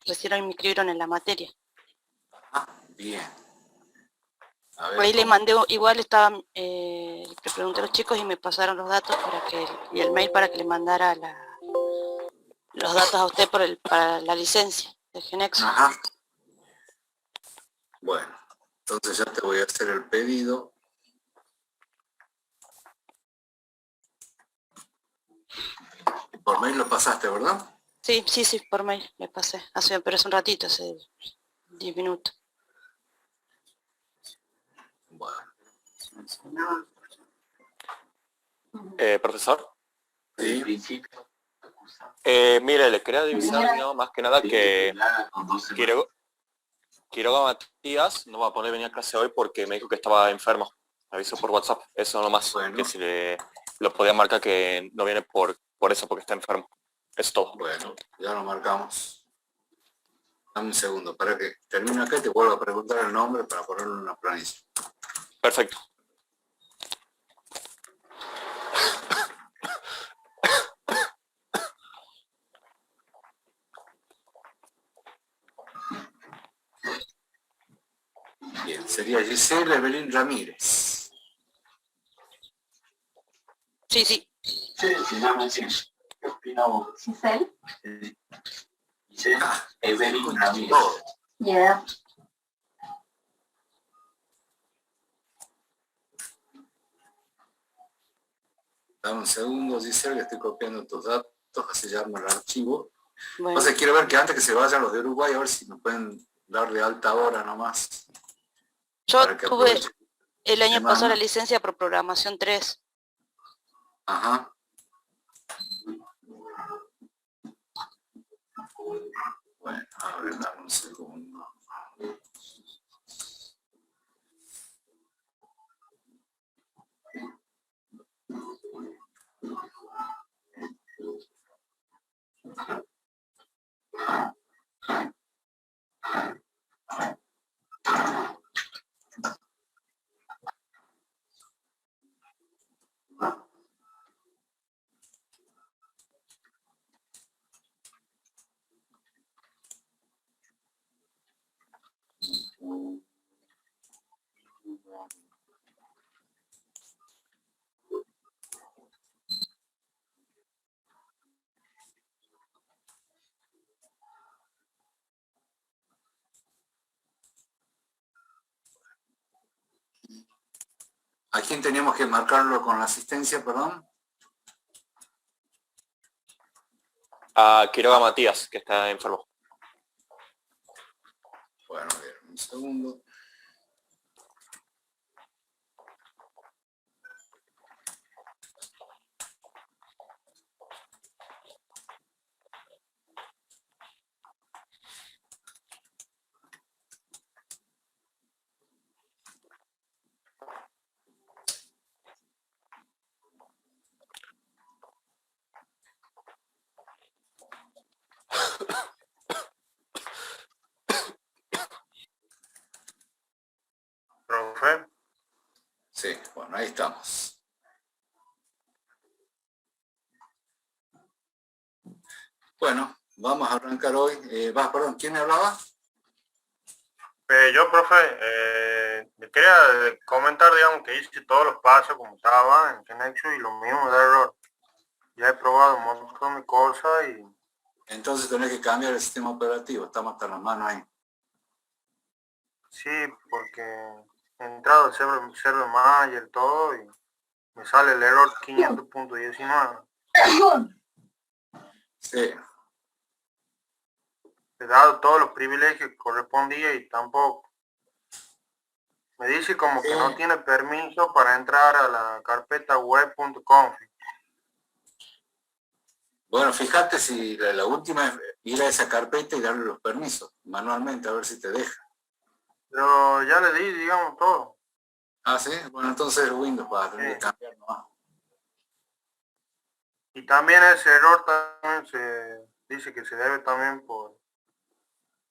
recién hoy me inscribieron en la materia. Ah, bien. A ver, Ahí le mandé, igual estaba, le pregunté a los chicos y me pasaron los datos y el mail para que le mandara los datos a usted para la licencia de Genexo. Ajá. Bueno, entonces ya te voy a hacer el pedido. Por mail lo pasaste, ¿verdad? Sí, por mail me pasé, pero hace un ratito, hace 10 minutos. Bueno. Profesor. Sí. Mire, le quería avisar, ¿no? Más que nada que Quiroga Matías no va a poder venir a clase hoy porque me dijo que estaba enfermo. Me avisó por WhatsApp, eso nomás. Bueno. Que si lo podía marcar que no viene por eso, porque está enfermo. Eso es todo. Bueno, ya lo marcamos. Dame un segundo, para que termine acá y te vuelvo a preguntar el nombre para ponerlo en una planilla. Perfecto. Bien, sería Giselle Evelyn Ramírez. Sí. Sí, se llama así. ¿Qué opina vos? Giselle. Giselle Evelyn Ramírez. Yeah. Dame un segundo, Giselle, que estoy copiando tus datos, así ya armo el archivo. Bueno. Entonces quiero ver que antes que se vayan los de Uruguay, a ver si me pueden dar de alta ahora nomás. Yo tuve el año semana. pasado la licencia por programación 3. Ajá. Bueno, a ver, dame un segundo. ¿A quién teníamos que marcarlo con la asistencia, perdón? A Quiroga Matías, que está enfermo. Bueno, a ver, un segundo. ¿Profe? Sí, bueno, ahí estamos. Bueno, vamos a arrancar hoy. Perdón, ¿quién me hablaba? Yo, profe, le quería comentar, digamos, que hice todos los pasos como estaba en Genexo y lo mismo da error. Ya he probado un montón de cosas y... Entonces tenés que cambiar el sistema operativo, estamos hasta las manos ahí. Sí, porque he entrado al server manager todo y me sale el error 500.19. Sí. He dado todos los privilegios que correspondía y tampoco. Me dice como que no tiene permiso para entrar a la carpeta web.conf. Bueno, fíjate si la última es ir a esa carpeta y darle los permisos manualmente, a ver si te deja. Pero ya le di, digamos, todo. Ah, sí, bueno, entonces Windows va a tener que cambiar nomás. Y también ese error también se dice que se debe también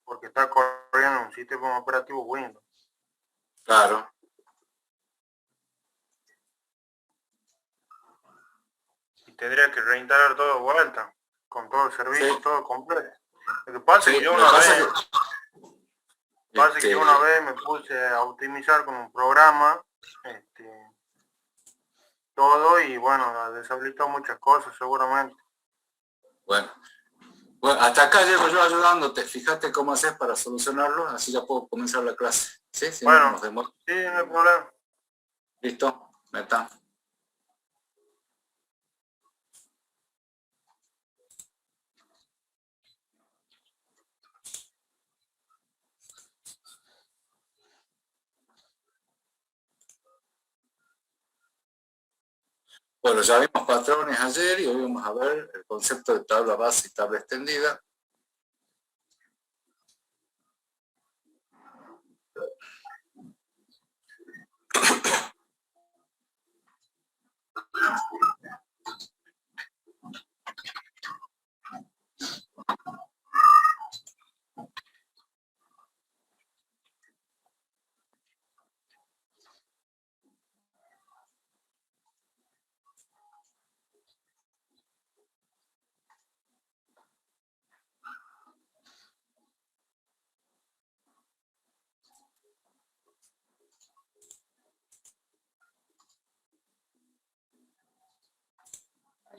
porque está corriendo un sistema operativo Windows. Claro. Y tendría que reinstalar todo de vuelta, con todo el servicio, Sí. todo completo. Lo que pasa es Sí, que yo lo que una pasa vez, es que, me puse a optimizar con un programa, todo, y bueno, deshabilitó muchas cosas seguramente. bueno, hasta acá llego yo ayudándote. Fíjate cómo haces para solucionarlo, así ya puedo comenzar la clase. ¿Sí? Si no, Bueno, nos demora. sí, no hay problema. ¿Listo? Meta. Bueno, ya vimos patrones ayer y hoy vamos a ver el concepto de tabla base y tabla extendida.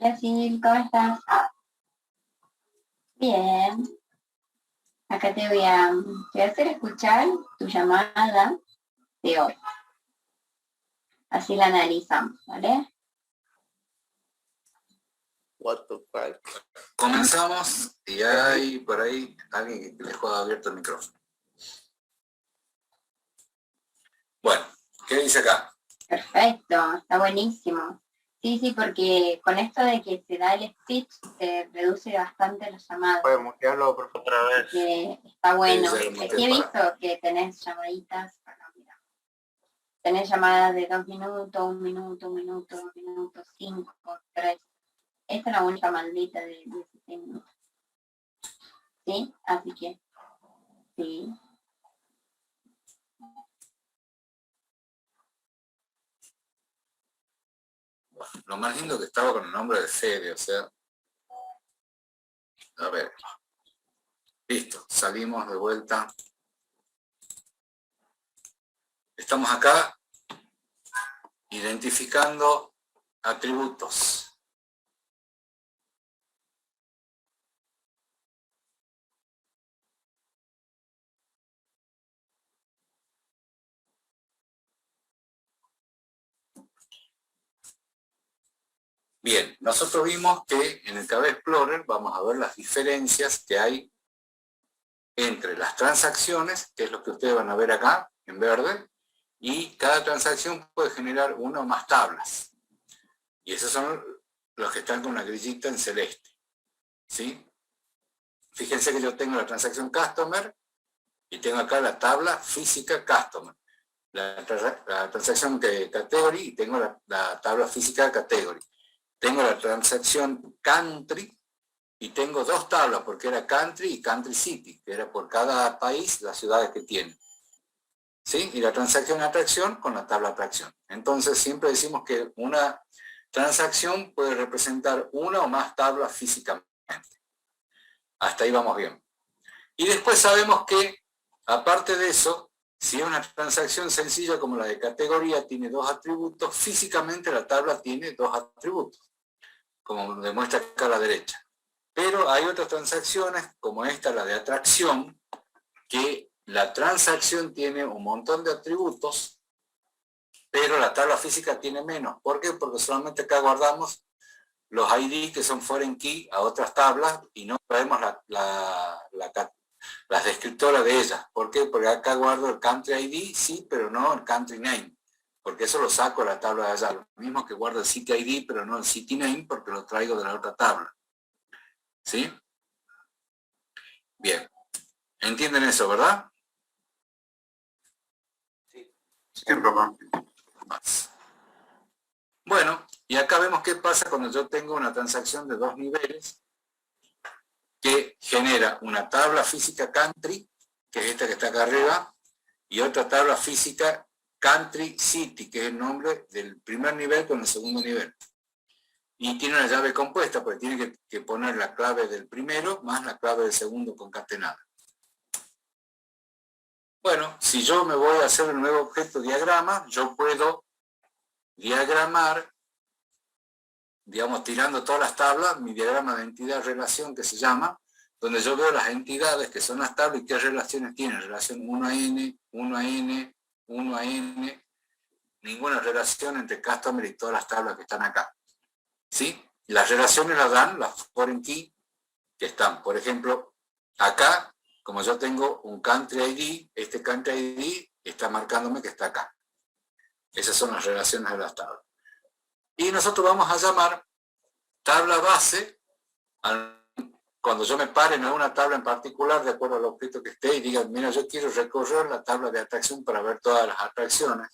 Hola, Sil, ¿cómo estás? Bien. Acá te voy a hacer escuchar tu llamada de hoy. Así la analizamos, ¿vale? What the fuck? Comenzamos y hay por ahí alguien que dejó abierto el micrófono. Bueno, ¿qué dice acá? Perfecto, está buenísimo. Sí, sí, porque con esto de que se da el speech se reduce bastante las llamadas. Puedes mutearlo por otra vez. Está bueno. Sí, ya lo muteé Aquí he visto que tenés llamaditas. Acá, mira. Tenés llamadas de 2 minutos, 1 minuto, 1 minuto, 2 minutos, 5, 3. Esta es la única maldita de 16 minutos. ¿Sí? Así que, sí. Lo más lindo que estaba con el nombre de Fede, o sea... A ver. Listo, salimos de vuelta. Estamos acá identificando atributos. Bien, nosotros vimos que en el KB Explorer vamos a ver las diferencias que hay entre las transacciones, que es lo que ustedes van a ver acá, en verde, y cada transacción puede generar una o más tablas. Y esos son los que están con la grillita en celeste. ¿Sí? Fíjense que yo tengo la transacción Customer y tengo acá la tabla física Customer. La transacción de Category y tengo la tabla física Category. Tengo la transacción Country y tengo dos tablas, porque era Country y Country City, que era por cada país las ciudades que tiene. ¿Sí? Y la transacción Atracción con la tabla Atracción. Entonces siempre decimos que una transacción puede representar una o más tablas físicamente. Hasta ahí vamos bien. Y después sabemos que, aparte de eso, si es una transacción sencilla como la de categoría, tiene dos atributos, físicamente la tabla tiene dos atributos, como demuestra acá a la derecha. Pero hay otras transacciones, como esta, la de atracción, que la transacción tiene un montón de atributos, pero la tabla física tiene menos. ¿Por qué? Porque solamente acá guardamos los ID que son foreign key a otras tablas y no traemos las descriptoras de ellas. ¿Por qué? Porque acá guardo el country ID, sí, pero no el country name. Porque eso lo saco de la tabla de allá. Lo mismo que guardo el city ID, pero no el city name, porque lo traigo de la otra tabla. ¿Sí? Bien. ¿Entienden eso, verdad? Sí, papá. Más. Bueno, y acá vemos qué pasa cuando yo tengo una transacción de dos niveles que genera una tabla física country, que es esta que está acá arriba, y otra tabla física country city, que es el nombre del primer nivel con el segundo nivel. y tiene una llave compuesta, porque tiene que poner la clave del primero más la clave del segundo concatenada. Bueno, si yo me voy a hacer el nuevo objeto diagrama, yo puedo diagramar, digamos, tirando todas las tablas, mi diagrama de entidad-relación que se llama, donde yo veo las entidades que son las tablas y qué relaciones tienen. Relación 1 a n, 1 a n, 1 a n, ninguna relación entre customer y todas las tablas que están acá. ¿Sí? Las relaciones las dan las foreign key que están. Por ejemplo, acá, como yo tengo un country ID, este country ID está marcándome que está acá. Esas son las relaciones de las tablas. Y nosotros vamos a llamar tabla base cuando yo me pare en alguna tabla en particular, de acuerdo al objeto que esté, y diga, mira, yo quiero recorrer la tabla de atracción para ver todas las atracciones.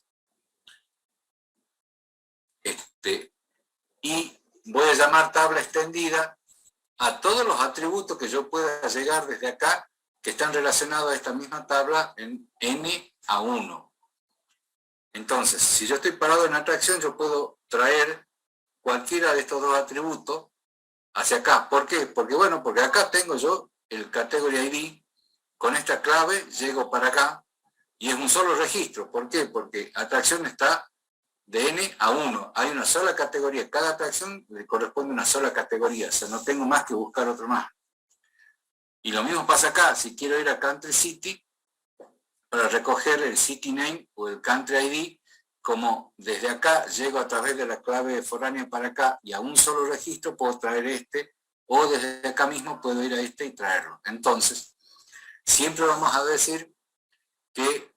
Y voy a llamar tabla extendida a todos los atributos que yo pueda llegar desde acá, que están relacionados a esta misma tabla en n a 1. Entonces, si yo estoy parado en atracción, yo puedo traer cualquiera de estos dos atributos hacia acá. ¿Por qué? Porque bueno, porque acá tengo yo el category ID, con esta clave llego para acá, y es un solo registro. ¿Por qué? Porque atracción está de n a 1. Hay una sola categoría. Cada atracción le corresponde una sola categoría. O sea, no tengo más que buscar otro más. Y lo mismo pasa acá. Si quiero ir a Country City, para recoger el City Name o el Country ID, como desde acá llego a través de la clave foránea para acá y a un solo registro puedo traer este, o desde acá mismo puedo ir a este y traerlo. Entonces, siempre vamos a decir que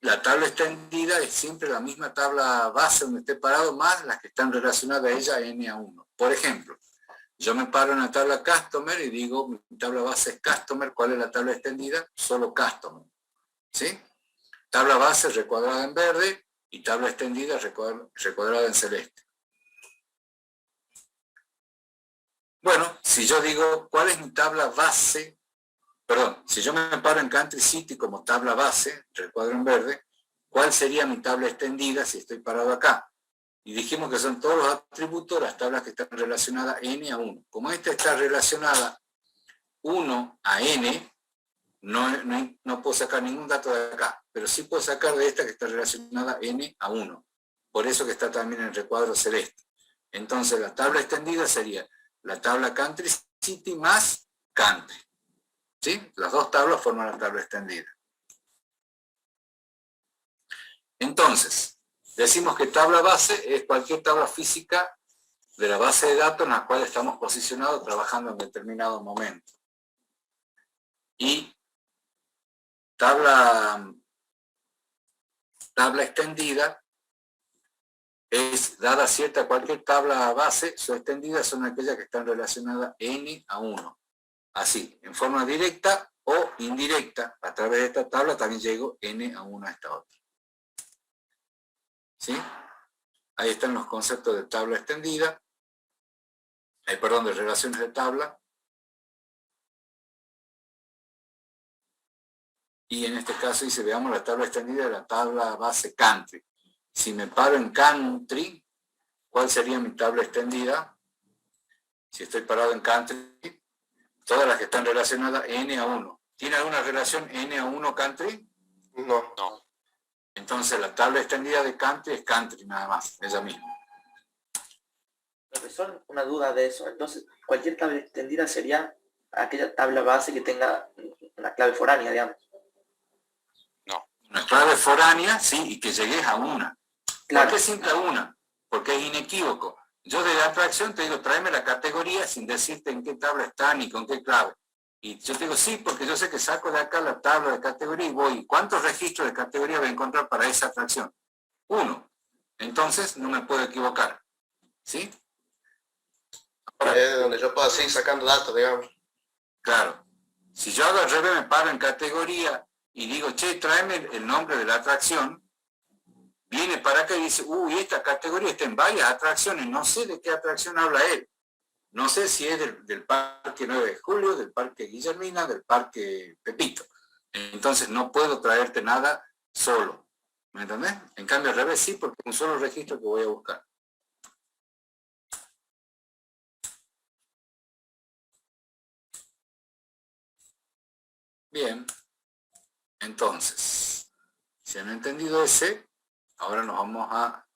la tabla extendida es siempre la misma tabla base donde esté parado, más las que están relacionadas a ella n a 1. Por ejemplo, yo me paro en la tabla Customer y digo, mi tabla base es Customer. ¿Cuál es la tabla extendida? Solo Customer. ¿Sí? Tabla base recuadrada en verde y tabla extendida recuadrada en celeste. Bueno, si yo digo, ¿cuál es mi tabla base? Perdón, si yo me paro en Country City como tabla base, recuadro en verde, ¿cuál sería mi tabla extendida si estoy parado acá? Y dijimos que son todos los atributos, las tablas que están relacionadas n a 1. Como esta está relacionada 1 a n, no puedo sacar ningún dato de acá, pero sí puedo sacar de esta que está relacionada n a 1. Por eso que está también en el recuadro celeste. Entonces la tabla extendida sería la tabla Country City más Country. ¿Sí? Las dos tablas forman la tabla extendida. Entonces, decimos que tabla base es cualquier tabla física de la base de datos en la cual estamos posicionados trabajando en determinado momento. Y tabla extendida es dada cierta cualquier tabla base, su extendida son aquellas que están relacionadas n a 1. Así, en forma directa o indirecta, a través de esta tabla también llego n a 1 a esta otra. ¿Sí? Ahí están los conceptos de tabla extendida, de relaciones de tabla. Y en este caso dice, veamos la tabla extendida de la tabla base Country. Si me paro en Country, ¿cuál sería mi tabla extendida? Si estoy parado en Country, todas las que están relacionadas n a 1. ¿Tiene alguna relación n a 1 Country? No. No. Entonces la tabla extendida de Country es Country nada más, ella misma. Profesor, una duda de eso. Entonces, cualquier tabla extendida sería aquella tabla base que tenga una clave foránea, digamos. No. Una clave foránea, sí, y que llegues a una. Claro. ¿Por qué siempre a una? Porque es inequívoco. Yo de la atracción te digo, tráeme la categoría sin decirte en qué tabla está ni con qué clave. Y yo te digo, sí, porque yo sé que saco de acá la tabla de categoría y voy. ¿Cuántos registros de categoría voy a encontrar para esa atracción? 1. Entonces no me puedo equivocar. ¿Sí? Ahora, Es donde yo puedo seguir sacando datos, digamos. claro. Si yo hago al revés, me paro en categoría y digo, che, tráeme el nombre de la atracción, viene para acá y dice, uy, esta categoría está en varias atracciones, no sé de qué atracción habla él. No sé si es del Parque 9 de Julio, del Parque Guillermina, del Parque Pepito. Entonces no puedo traerte nada solo. ¿Me entendés? En cambio al revés sí, porque es un solo registro que voy a buscar. Bien. Entonces, si han entendido ese, ahora nos vamos a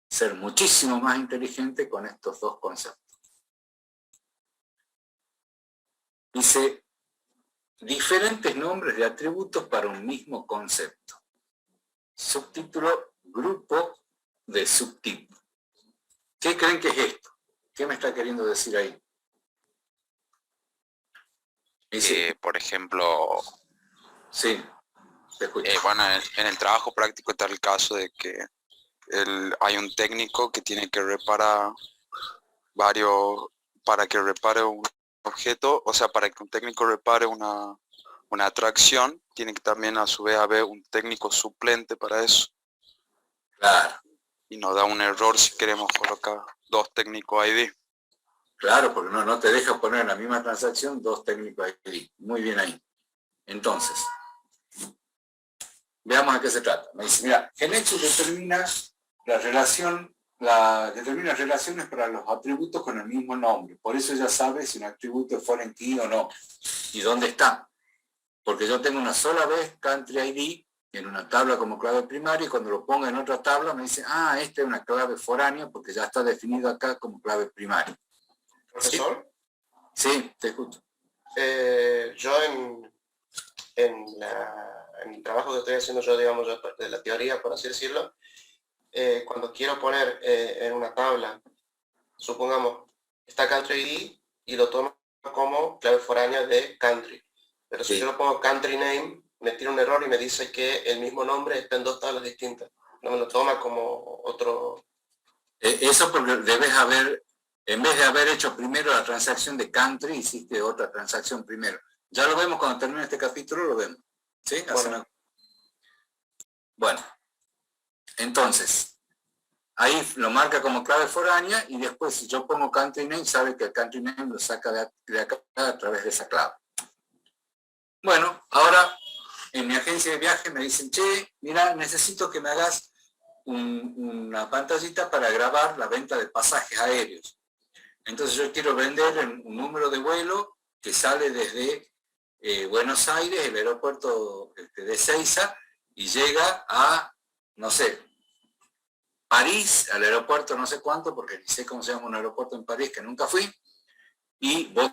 ser muchísimo más inteligentes con estos dos conceptos. Dice, diferentes nombres de atributos para un mismo concepto. Subtítulo, grupo de subtipos. ¿Qué creen que es esto? ¿Qué me está queriendo decir ahí? Dice, Por ejemplo, sí, te escucho. bueno, en el trabajo práctico está el caso de que hay un técnico que tiene que reparar para que repare un objeto, o sea, para que un técnico repare una atracción, tiene que también a su vez haber un técnico suplente para eso. Claro. Y nos da un error si queremos colocar dos técnicos ID. Claro, porque no te deja poner en la misma transacción dos técnicos ID. Muy bien ahí. Entonces, veamos a qué se trata. Me dice, mira, GeneXus determina determina relaciones para los atributos con el mismo nombre. Por eso ya sabe si un atributo es foreign key o no. Y dónde está. Porque yo tengo una sola vez country ID en una tabla como clave primaria, y cuando lo ponga en otra tabla me dice, esta es una clave foránea porque ya está definido acá como clave primaria. Profesor, Sí, te escucho. yo en el trabajo que estoy haciendo yo, digamos, de la teoría, por así decirlo, cuando quiero poner en una tabla, supongamos, está country ID y lo tomo como clave foránea de country. Pero si Sí. yo lo pongo country name, me tira un error y me dice que el mismo nombre está en dos tablas distintas. No me lo toma como otro... Eso porque debes haber, en vez de haber hecho primero la transacción de country, hiciste otra transacción primero. Ya lo vemos cuando termine este capítulo, lo vemos. ¿Sí? Bueno, entonces, ahí lo marca como clave foránea y después si yo pongo country name, sabe que el country name lo saca de acá a través de esa clave. Bueno, ahora en mi agencia de viaje me dicen, che, mira, necesito que me hagas una pantallita para grabar la venta de pasajes aéreos. Entonces yo quiero vender un número de vuelo que sale desde Buenos Aires, el aeropuerto de Ezeiza, y llega a, no sé, París, al aeropuerto no sé cuánto, porque ni sé cómo se llama un aeropuerto en París, que nunca fui, y vos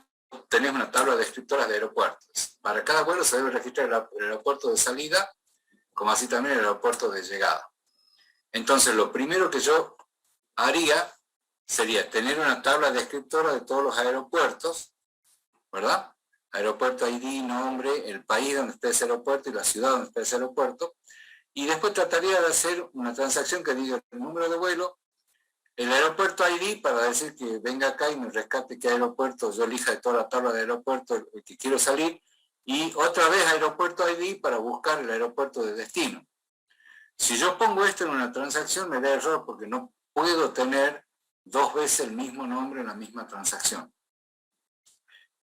tenés una tabla de descriptoras de aeropuertos. Para cada vuelo se debe registrar el aeropuerto de salida, como así también el aeropuerto de llegada. Entonces, lo primero que yo haría sería tener una tabla descriptora de todos los aeropuertos, ¿verdad? Aeropuerto ID, nombre, el país donde está ese aeropuerto y la ciudad donde está ese aeropuerto. Y después trataría de hacer una transacción que diga el número de vuelo, el aeropuerto ID para decir que venga acá y me rescate qué aeropuerto yo elija de toda la tabla de aeropuertos el que quiero salir, y otra vez aeropuerto ID para buscar el aeropuerto de destino. Si yo pongo esto en una transacción me da error porque no puedo tener dos veces el mismo nombre en la misma transacción.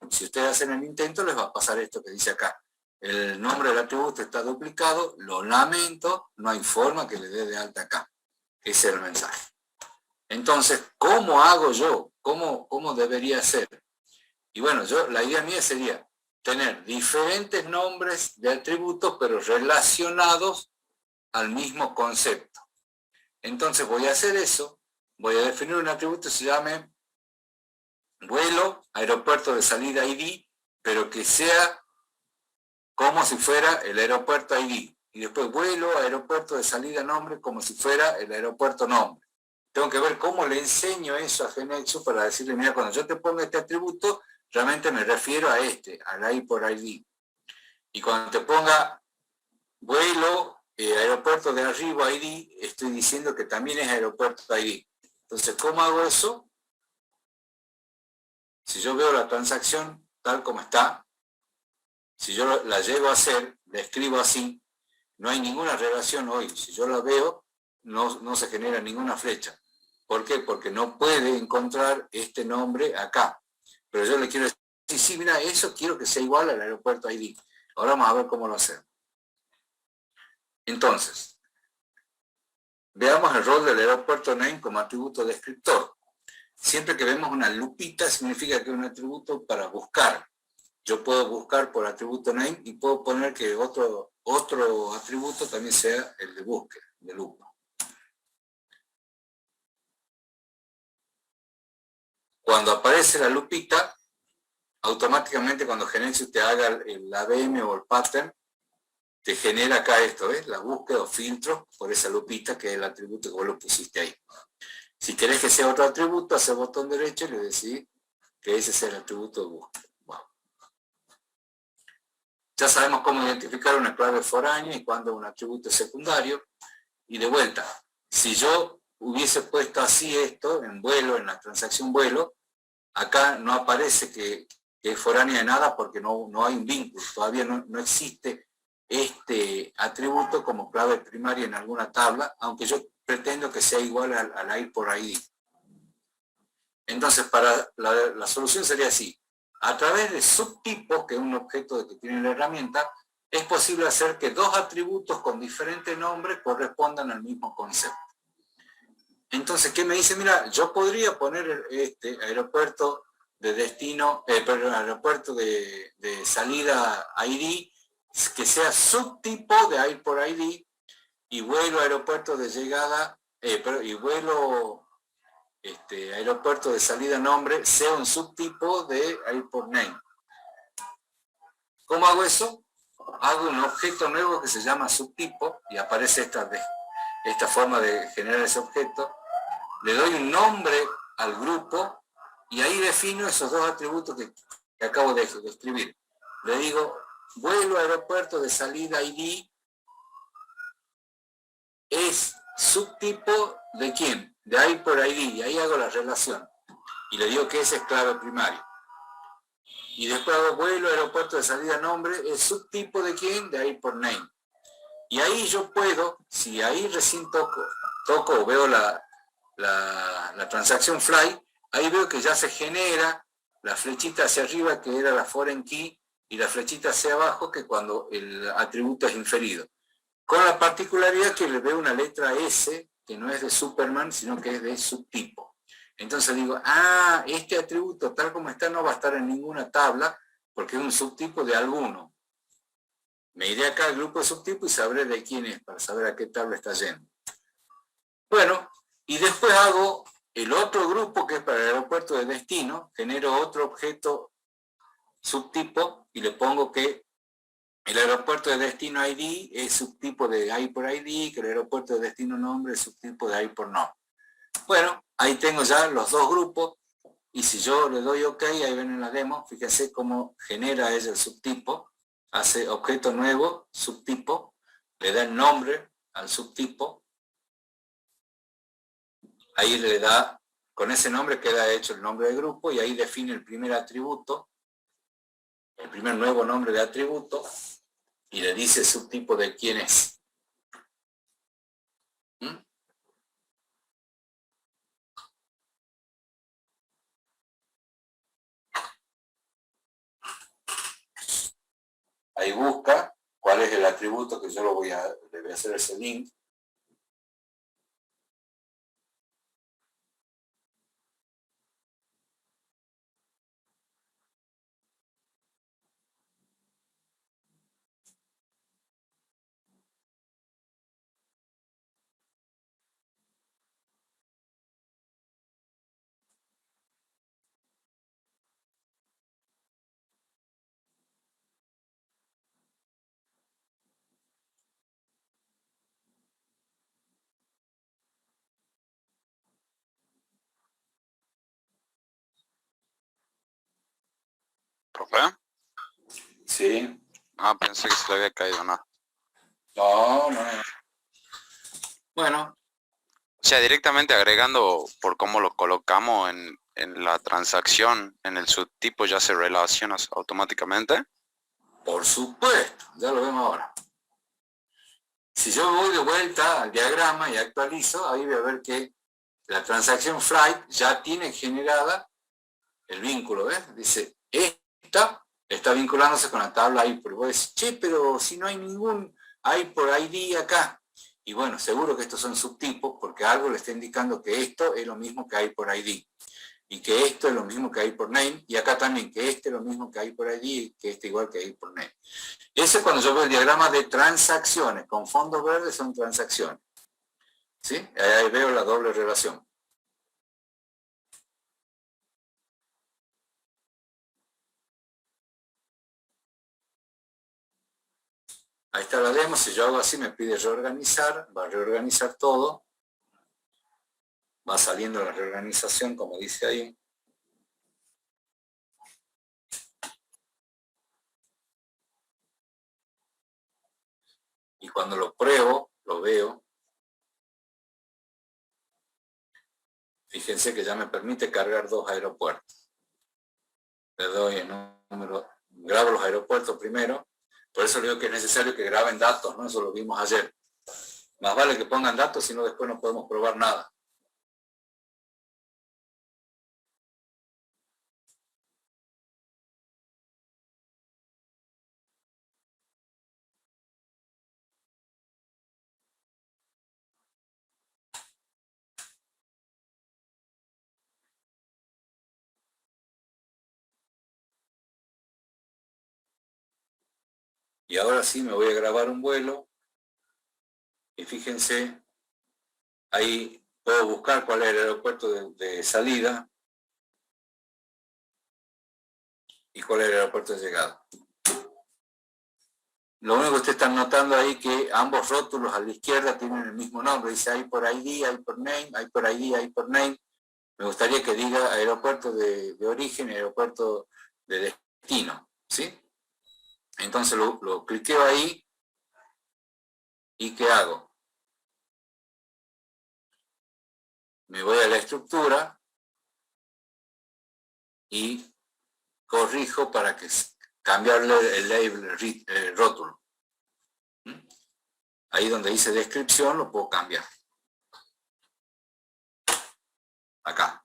Si ustedes hacen el intento les va a pasar esto que dice acá. El nombre del atributo está duplicado, lo lamento, no hay forma que le dé de alta acá. Ese es el mensaje. Entonces, ¿cómo hago yo? ¿Cómo debería ser? Y bueno, la idea mía sería tener diferentes nombres de atributos, pero relacionados al mismo concepto. Entonces voy a hacer eso, voy a definir un atributo que se llame vuelo, aeropuerto de salida ID, pero que sea como si fuera el aeropuerto ID. Y después vuelo, aeropuerto de salida nombre, como si fuera el aeropuerto nombre. Tengo que ver cómo le enseño eso a GeneXus para decirle, mira, cuando yo te pongo este atributo, realmente me refiero a al ID por ID. Y cuando te ponga vuelo, aeropuerto de arriba ID, estoy diciendo que también es aeropuerto ID. Entonces, ¿cómo hago eso? Si yo veo la transacción tal como está, si yo la llego a hacer, la escribo así, no hay ninguna relación hoy. Si yo la veo, no se genera ninguna flecha. ¿Por qué? Porque no puede encontrar este nombre acá. Pero yo le quiero decir, sí, mira, eso quiero que sea igual al aeropuerto ID. Ahora vamos a ver cómo lo hacemos. Entonces, veamos el rol del aeropuerto name como atributo descriptor. Siempre que vemos una lupita significa que es un atributo para buscar. yo puedo buscar por atributo name y puedo poner que otro atributo también sea el de búsqueda, de lupa. Cuando aparece la lupita, automáticamente cuando Genexus te haga el ABM o el pattern, te genera acá esto, ¿ves? La búsqueda o filtro por esa lupita que es el atributo que vos lo pusiste ahí. Si querés que sea otro atributo, hace botón derecho y le decís que ese sea el atributo de búsqueda. Wow. Ya sabemos cómo identificar una clave foránea y cuándo un atributo es secundario. Y de vuelta, si yo hubiese puesto así esto en vuelo, en la transacción vuelo, acá no aparece que es foránea de nada porque no hay un vínculo, todavía no existe este atributo como clave primaria en alguna tabla, aunque yo pretendo que sea igual al ID por ID. Entonces, para la solución sería así. A través de subtipos, que es un objeto que tiene la herramienta, es posible hacer que dos atributos con diferente nombre correspondan al mismo concepto. Entonces, ¿qué me dice? Mira, yo podría poner este aeropuerto de destino, aeropuerto de salida ID, que sea subtipo de ID por ID, y vuelo aeropuerto de llegada, y vuelo aeropuerto de salida nombre sea un subtipo de ID por name. ¿Cómo hago eso? Hago un objeto nuevo que se llama subtipo, y aparece esta forma de generar ese objeto. Le doy un nombre al grupo, y ahí defino esos dos atributos que acabo de escribir. Le digo, vuelo aeropuerto de salida ID es subtipo de quién, de ID por ID, y ahí hago la relación. Y le digo que ese es clave primario. Y después hago vuelo aeropuerto de salida nombre, es subtipo de quién, de ID por name. Y ahí yo puedo, si ahí recién toco o veo la transacción fly, ahí veo que ya se genera la flechita hacia arriba, que era la foreign key, y la flechita hacia abajo, que cuando el atributo es inferido. Con la particularidad que le veo una letra S, que no es de Superman, sino que es de subtipo. Entonces digo, este atributo tal como está no va a estar en ninguna tabla, porque es un subtipo de alguno. Me iré acá al grupo de subtipo y sabré de quién es, para saber a qué tabla está yendo. Bueno, y después hago el otro grupo que es para el aeropuerto de destino, genero otro objeto subtipo y le pongo que el aeropuerto de destino ID es subtipo de ID por ID, que el aeropuerto de destino nombre es subtipo de ID por nombre. Bueno, ahí tengo ya los dos grupos, y si yo le doy OK, ahí ven en la demo, fíjense cómo genera ella el subtipo, hace objeto nuevo, subtipo, le da el nombre al subtipo, ahí le da, con ese nombre queda hecho el nombre del grupo, y ahí define el primer atributo, el primer nuevo nombre de atributo, y le dice el subtipo de quién es. Ahí busca cuál es el atributo que yo le voy a hacer ese link. ¿Profe? Sí. Pensé que se le había caído, ¿no? No. Bueno. O sea, directamente agregando por cómo lo colocamos en la transacción, en el subtipo ya se relaciona automáticamente. Por supuesto, ya lo vemos ahora. Si yo voy de vuelta al diagrama y actualizo, ahí voy a ver que la transacción flight ya tiene generada el vínculo, ¿ves? Dice, esta está vinculándose con la tabla ID por. Y vos decís, che, pero si no hay ningún ID por ID acá. Y bueno, seguro que estos son subtipos, porque algo le está indicando que esto es lo mismo que ID por ID. y que esto es lo mismo que hay por name, y acá también que este es lo mismo que hay por allí, y que este igual que hay por name. Ese es cuando yo veo el diagrama de transacciones, con fondos verdes son transacciones. ¿Sí? Ahí veo la doble relación. Ahí está la demo, si yo hago así me pide reorganizar, va a reorganizar todo. Va saliendo la reorganización, como dice ahí. Y cuando lo pruebo, lo veo. Fíjense que ya me permite cargar 2 aeropuertos. Le doy el número, grabo los aeropuertos primero. Por eso le digo que es necesario que graben datos, ¿no? Eso lo vimos ayer. Más vale que pongan datos, si no después no podemos probar nada. Y ahora sí me voy a grabar un vuelo. Y fíjense, ahí puedo buscar cuál es el aeropuerto de salida y cuál es el aeropuerto de llegada. Lo único que ustedes están notando ahí que ambos rótulos a la izquierda tienen el mismo nombre. Dice hay por ID, hay por name, hay por ID, hay por name. Me gustaría que diga aeropuerto de origen y aeropuerto de destino. ¿Sí? Entonces lo cliqueo ahí. ¿Y qué hago? Me voy a la estructura y corrijo para que cambiarle el label, el rótulo. Ahí donde dice descripción lo puedo cambiar. Acá.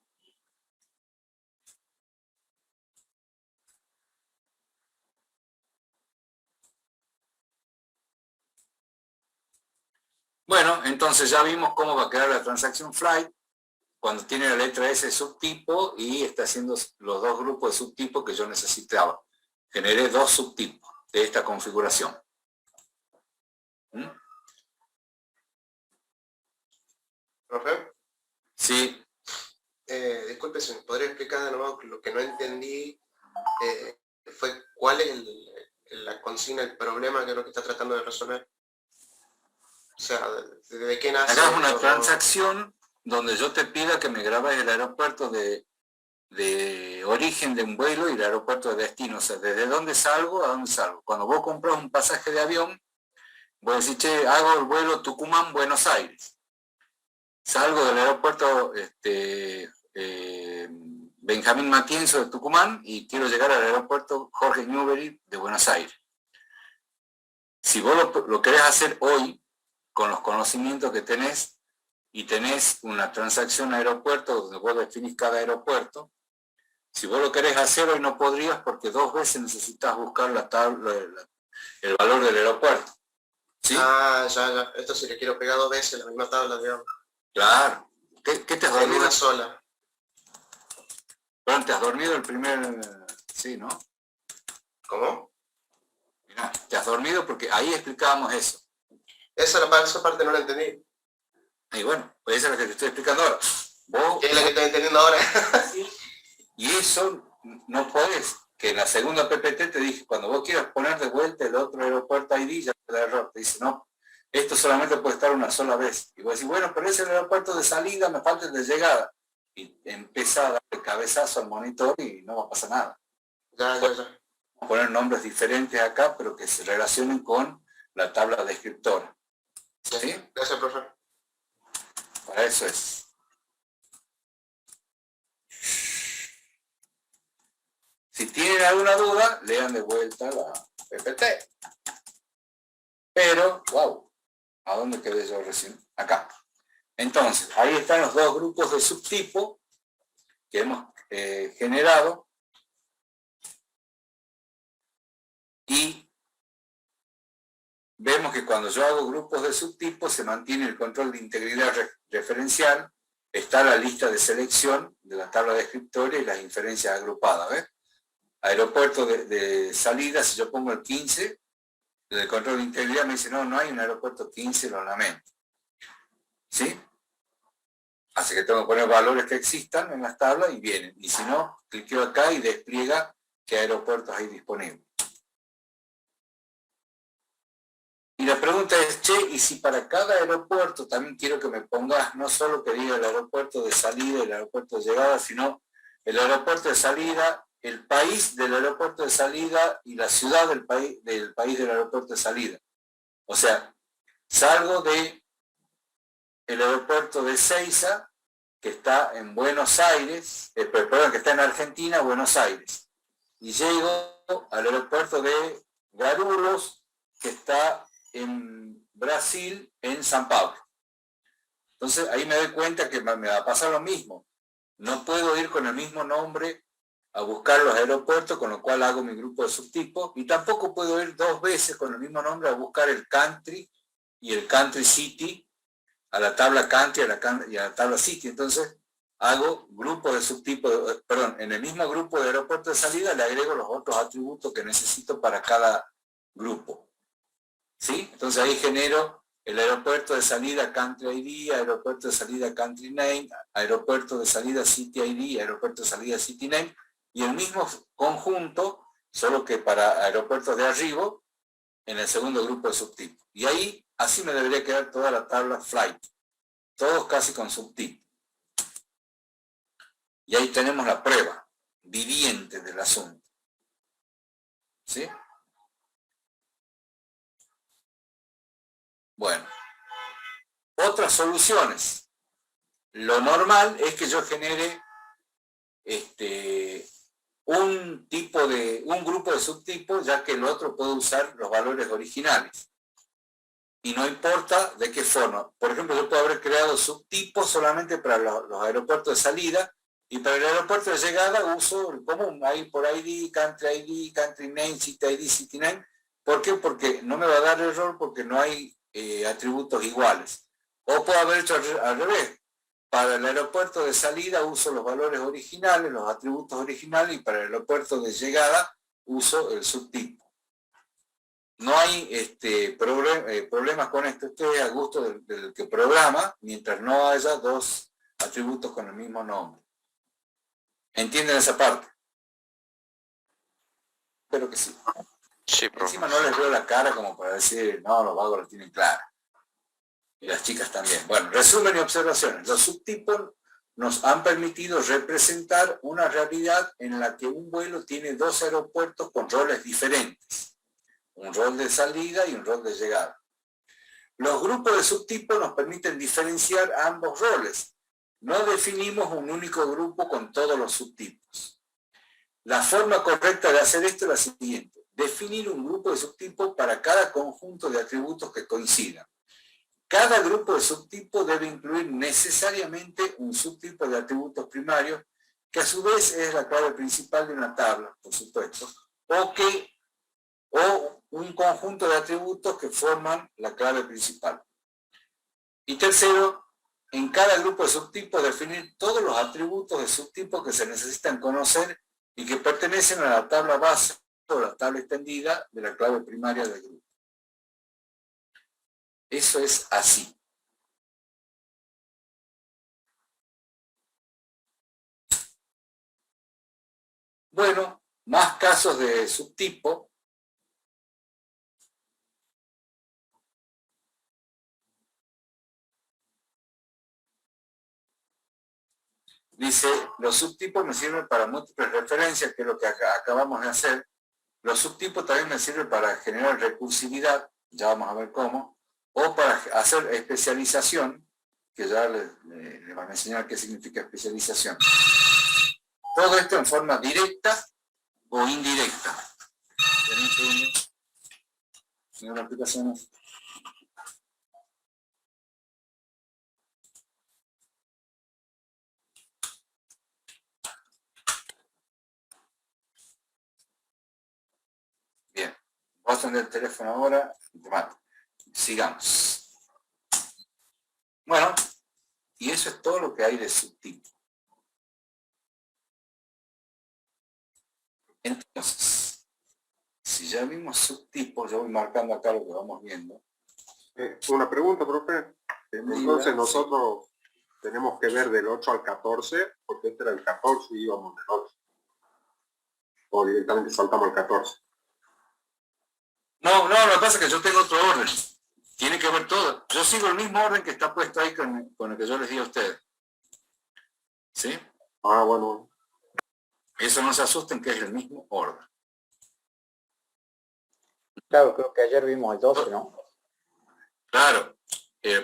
Bueno, entonces ya vimos cómo va a quedar la transacción flight cuando tiene la letra S de subtipo y está haciendo los 2 grupos de subtipos que yo necesitaba. Generé 2 subtipos de esta configuración. ¿Profe? Sí. Disculpe, si me podría explicar de nuevo lo que no entendí fue cuál es la consigna, el problema que es lo que está tratando de resolver. O sea, ¿de qué nace? Hagamos una transacción donde yo te pida que me grabes el aeropuerto de origen de un vuelo y el aeropuerto de destino. O sea, desde dónde salgo a dónde salgo. Cuando vos compras un pasaje de avión, vos decís, che, hago el vuelo Tucumán-Buenos Aires. Salgo del aeropuerto Benjamín Matienzo de Tucumán y quiero llegar al aeropuerto Jorge Newbery de Buenos Aires. Si vos lo querés hacer hoy, con los conocimientos que tenés, y tenés una transacción aeropuerto donde vos definís cada aeropuerto, si vos lo querés hacer hoy no podrías porque 2 veces necesitas buscar la tabla, el valor del aeropuerto. ¿Sí? Ah, ya. Esto sí le quiero pegar 2 veces la misma tabla, digamos. Claro. ¿Qué te has En dormido? una sola. Perdón, ¿te has dormido el primer...? Sí, ¿no? ¿Cómo? Mirá, te has dormido porque ahí explicábamos eso. Esa parte no la entendí. Y bueno, pues esa es la que te estoy explicando ahora. Vos, ¿Qué es la que estoy entendiendo ahora? y eso no podés, que en la segunda PPT te dije, cuando vos quieras poner de vuelta el otro aeropuerto ID, ya te da error. Te dice, no, esto solamente puede estar una sola vez. Y vos decís, bueno, pero ese es el aeropuerto de salida, me falta el de llegada. Y empieza a darle cabezazo al monitor y no va a pasar nada. Ya. Vamos a poner nombres diferentes acá, pero que se relacionen con la tabla descriptora. ¿Sí? Gracias, profe. Para eso es. Si tienen alguna duda, lean de vuelta la PPT. Pero, wow, ¿a dónde quedé yo recién? Acá. Entonces, ahí están los 2 grupos de subtipo que hemos generado. Y vemos que cuando yo hago grupos de subtipos se mantiene el control de integridad referencial está la lista de selección de la tabla descriptoria y las inferencias agrupadas, ¿ves? Aeropuerto de salida, si yo pongo el 15, el control de integridad me dice, no, no hay un aeropuerto 15, lo lamento. ¿Sí? Así que tengo que poner valores que existan en las tablas y vienen. Y si no, cliqueo acá y despliega qué aeropuertos hay disponibles. Y la pregunta es, che, y si para cada aeropuerto también quiero que me pongas, no solo que diga el aeropuerto de salida y el aeropuerto de llegada, sino el aeropuerto de salida, el país del aeropuerto de salida y la ciudad del país del aeropuerto de salida. O sea, salgo de el aeropuerto de Ezeiza, que está en Buenos Aires, perdón, que está en Argentina, Buenos Aires, y llego al aeropuerto de Guarulhos, que está en Brasil, en San Pablo. Entonces ahí me doy cuenta que me va a pasar lo mismo. No puedo ir con el mismo nombre a buscar los aeropuertos, con lo cual hago mi grupo de subtipos, y tampoco puedo ir 2 veces con el mismo nombre a buscar el country y el country city, a la tabla country y a la tabla city. Entonces hago grupos de subtipos, perdón, en el mismo grupo de aeropuerto de salida le agrego los otros atributos que necesito para cada grupo. ¿Sí? Entonces ahí genero el aeropuerto de salida country ID, aeropuerto de salida country name, aeropuerto de salida city ID, aeropuerto de salida city name, y el mismo conjunto, solo que para aeropuertos de arribo, en el segundo grupo de subtipos. Y ahí, así me debería quedar toda la tabla flight, todos casi con subtipos. Y ahí tenemos la prueba viviente del asunto. ¿Sí? Bueno, otras soluciones. Lo normal es que yo genere un grupo de subtipos, ya que el otro puede usar los valores originales. Y no importa de qué forma. Por ejemplo, yo puedo haber creado subtipos solamente para los aeropuertos de salida, y para el aeropuerto de llegada uso el común, ahí por ID, country name, city name. ¿Por qué? Porque no me va a dar error porque no hay atributos iguales. O puedo haber hecho al revés. Para el aeropuerto de salida uso los valores originales, los atributos originales, y para el aeropuerto de llegada uso el subtipo. No hay problemas con esto. Esto es a gusto del que programa, mientras no haya 2 atributos con el mismo nombre. ¿Entienden esa parte? Espero que sí. Sí, profe. Encima no les veo la cara como para decir, no, los vagos lo tienen claro. Y las chicas también. Bueno, resumen y observaciones. Los subtipos nos han permitido representar una realidad en la que un vuelo tiene 2 aeropuertos con roles diferentes. Un rol de salida y un rol de llegada. Los grupos de subtipos nos permiten diferenciar ambos roles. No definimos un único grupo con todos los subtipos. La forma correcta de hacer esto es la siguiente. Definir un grupo de subtipos para cada conjunto de atributos que coincidan. Cada grupo de subtipos debe incluir necesariamente un subtipo de atributos primarios, que a su vez es la clave principal de una tabla, por supuesto, o un conjunto de atributos que forman la clave principal. Y tercero, en cada grupo de subtipos definir todos los atributos de subtipos que se necesitan conocer y que pertenecen a la tabla base o la tabla extendida de la clave primaria del grupo. Eso es así. Bueno, más casos de subtipo. Dice, los subtipos me sirven para múltiples referencias, que es lo que acabamos de hacer. Los subtipos también me sirven para generar recursividad, ya vamos a ver cómo, o para hacer especialización, que ya les van a enseñar qué significa especialización. Todo esto en forma directa o indirecta. Señora aplicación. Bien, voy a atender el teléfono ahora y te mato. Sigamos. Bueno, Y eso es todo lo que hay de subtipo. Entonces, si ya vimos subtipos, yo voy marcando acá lo que vamos viendo. Una pregunta, profe. Entonces nosotros tenemos que ver del 8 al 14, porque este era el 14 y íbamos del 8. O directamente saltamos al 14. No, lo que pasa es que yo tengo otro orden. Tiene que ver todo. Yo sigo el mismo orden que está puesto ahí con el que yo les di a ustedes. ¿Sí? Ah, bueno. Eso no se asusten que es el mismo orden. Claro, creo que ayer vimos el 12, ¿no? Claro.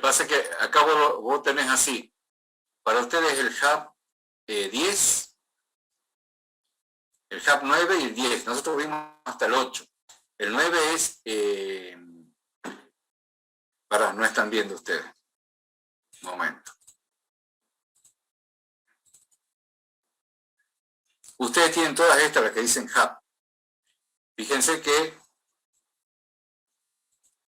Pasa que acá vos tenés así. Para ustedes el hub 10, el hub 9 y el 10. Nosotros vimos hasta el 8. El 9 es... no están viendo ustedes. Un momento. Ustedes tienen todas estas, las que dicen hub. Fíjense que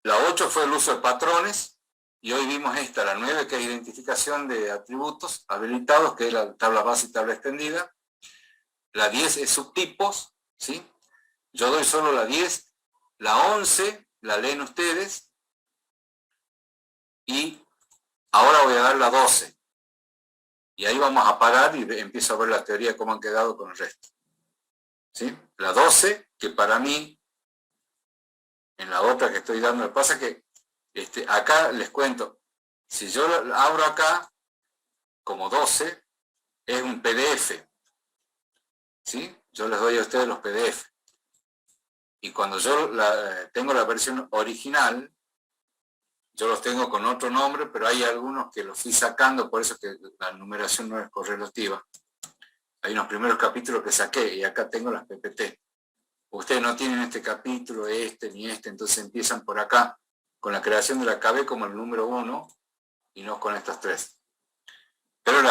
la 8 fue el uso de patrones, y hoy vimos esta, la 9, que es identificación de atributos habilitados, que es la tabla base y tabla extendida. La 10 es subtipos, ¿sí? Yo doy solo la 10. La 11 la leen ustedes. Y ahora voy a dar la 12. Y ahí vamos a parar y empiezo a ver la teoría de cómo han quedado con el resto. ¿Sí? La 12, que para mí, en la otra que estoy dando, lo que pasa es que acá les cuento, si yo la abro acá, como 12, es un PDF. ¿Sí? Yo les doy a ustedes los PDF. Y cuando yo tengo la versión original, yo los tengo con otro nombre, pero hay algunos que los fui sacando, por eso que la numeración no es correlativa. Hay unos primeros capítulos que saqué, y acá tengo las PPT. Ustedes no tienen este capítulo, ni este, entonces empiezan por acá, con la creación de la KB como el número 1, y no con estas 3. Pero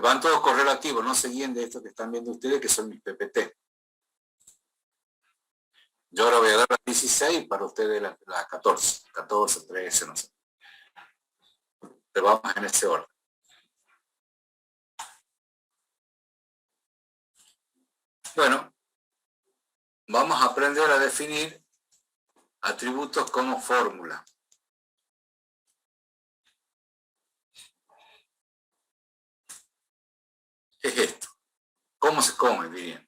van todos correlativos, no se guíen de esto que están viendo ustedes, que son mis PPT. Yo ahora voy a dar la 16, para ustedes la 14, 14, 13, no sé. Pero vamos en ese orden. Bueno, vamos a aprender a definir atributos como fórmula. ¿Qué es esto? ¿Cómo se come, dirían?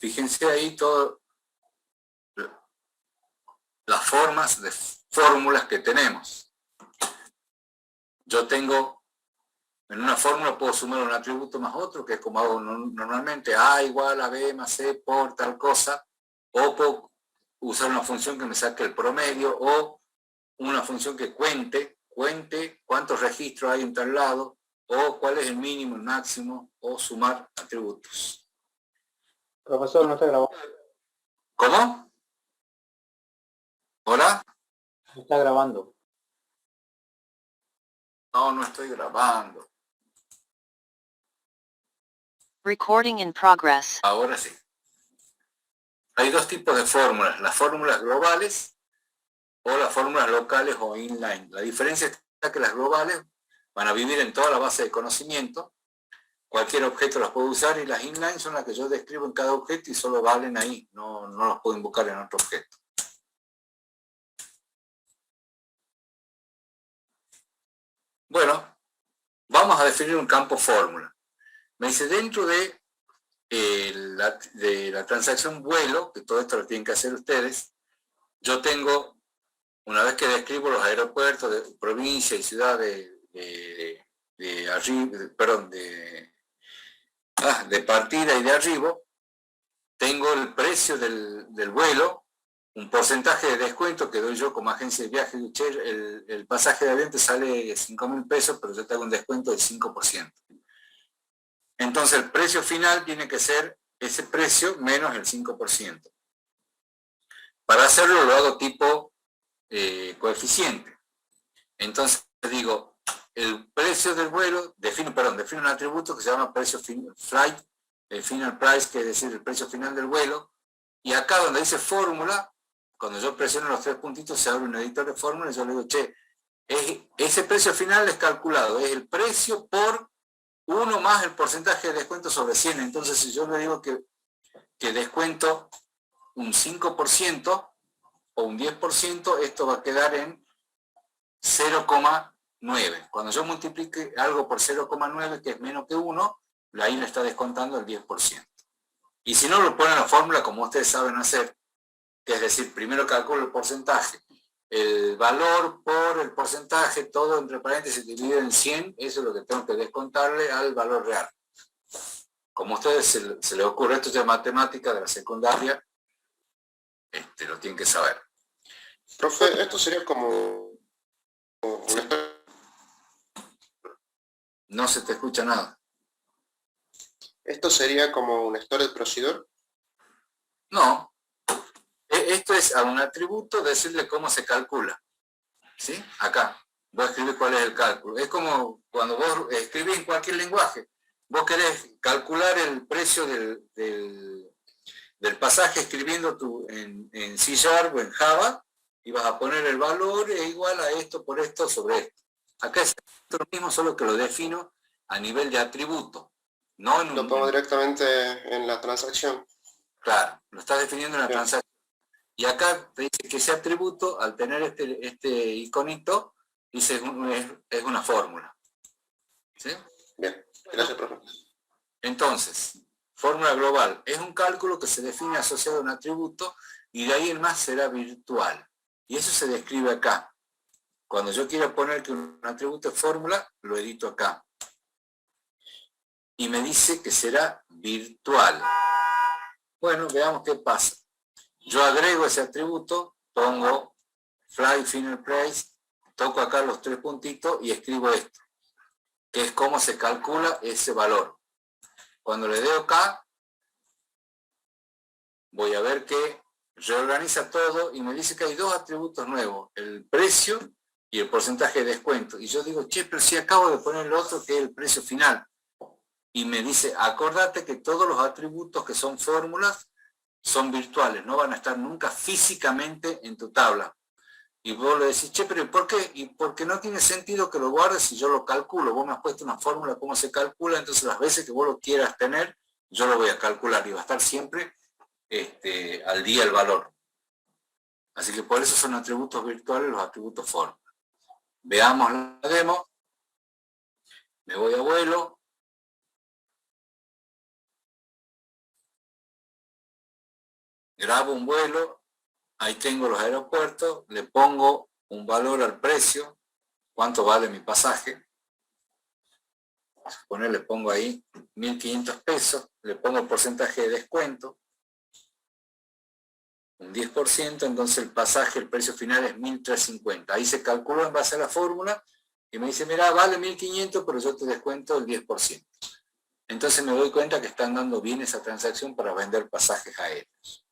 Fíjense ahí todas las formas de fórmulas que tenemos. Yo tengo, en una fórmula puedo sumar un atributo más otro, que es como hago normalmente, A igual a B más C por tal cosa, o puedo usar una función que me saque el promedio, o una función que cuente cuántos registros hay en tal lado, o cuál es el mínimo, el máximo, o sumar atributos. Profesor, no está grabando. ¿Cómo? ¿Hola? No está grabando. No, no estoy grabando. Recording in progress. Ahora sí. Hay dos tipos de fórmulas, las fórmulas globales o las fórmulas locales o inline. La diferencia está que las globales van a vivir en toda la base de conocimiento, cualquier objeto las puede usar, y las inline son las que yo describo en cada objeto y solo valen ahí, no las puedo invocar en otro objeto. Bueno, vamos a definir un campo fórmula. Me dice, dentro de la transacción vuelo, que todo esto lo tienen que hacer ustedes, yo tengo, una vez que describo los aeropuertos de provincia y ciudad de partida y de arribo, tengo el precio del vuelo, un porcentaje de descuento que doy yo como agencia de viaje. El pasaje de avión te sale 5.000 pesos, pero yo te hago un descuento del 5%. Entonces el precio final tiene que ser ese precio menos el 5%. Para hacerlo lo hago tipo coeficiente. Entonces digo, el precio del vuelo, defino un atributo que se llama precio flight el final price, que es decir, el precio final del vuelo, y acá donde dice fórmula, cuando yo presiono los 3 puntitos se abre un editor de fórmula y yo le digo, che, ese precio final es calculado, es el precio por 1 más el porcentaje de descuento sobre 100. Entonces, si yo le digo que descuento un 5% o un 10%, esto va a quedar en 0,9. Cuando yo multiplique algo por 0,9, que es menos que 1, ahí le está descontando el 10%. Y si no, lo ponen en la fórmula como ustedes saben hacer, que es decir, primero calculo el porcentaje, el valor por el porcentaje, todo entre paréntesis dividido en 100, eso es lo que tengo que descontarle al valor real. Como a ustedes se les ocurre, esto ya es matemática de la secundaria, lo tienen que saber. Profe, esto sería como No se te escucha nada. ¿Esto sería como un storage procedure? No. Esto es a un atributo decirle cómo se calcula. ¿Sí? Acá. Voy a escribir cuál es el cálculo. Es como cuando vos escribís en cualquier lenguaje. Vos querés calcular el precio del pasaje escribiendo en C# o en Java, y vas a poner el valor es igual a esto por esto sobre esto. Acá es lo mismo, solo que lo defino a nivel de atributo. No en lo pongo directamente en la transacción. Claro, lo estás definiendo en la transacción. Y acá te dice que ese atributo, al tener este iconito, dice es una fórmula. ¿Sí? Bien, gracias, profe. Entonces, fórmula global es un cálculo que se define asociado a un atributo y de ahí en más será virtual. Y eso se describe acá. Cuando yo quiero poner que un atributo es fórmula, lo edito acá. Y me dice que será virtual. Bueno, veamos qué pasa. Yo agrego ese atributo, pongo fly final price, toco acá los 3 puntitos y escribo esto, que es cómo se calcula ese valor. Cuando le doy acá, voy a ver que reorganiza todo y me dice que hay 2 atributos nuevos, el precio y el porcentaje de descuento. Y yo digo, che, pero si acabo de poner el otro que es el precio final. Y me dice, acordate que todos los atributos que son fórmulas son virtuales, no van a estar nunca físicamente en tu tabla. Y vos le decís, che, pero ¿por qué? Y porque no tiene sentido que lo guardes si yo lo calculo. Vos me has puesto una fórmula, cómo se calcula, entonces las veces que vos lo quieras tener, yo lo voy a calcular y va a estar siempre al día el valor. Así que por eso son atributos virtuales los atributos fórmula. Veamos la demo. Me voy a vuelo. Grabo un vuelo, ahí tengo los aeropuertos, le pongo un valor al precio, cuánto vale mi pasaje. Vamos a poner, le pongo ahí 1.500 pesos, le pongo el porcentaje de descuento, un 10%, entonces el pasaje, el precio final es 1.350. Ahí se calculó en base a la fórmula y me dice, mira, vale 1.500, pero yo te descuento el 10%. Entonces me doy cuenta que están dando bien esa transacción para vender pasajes aéreos.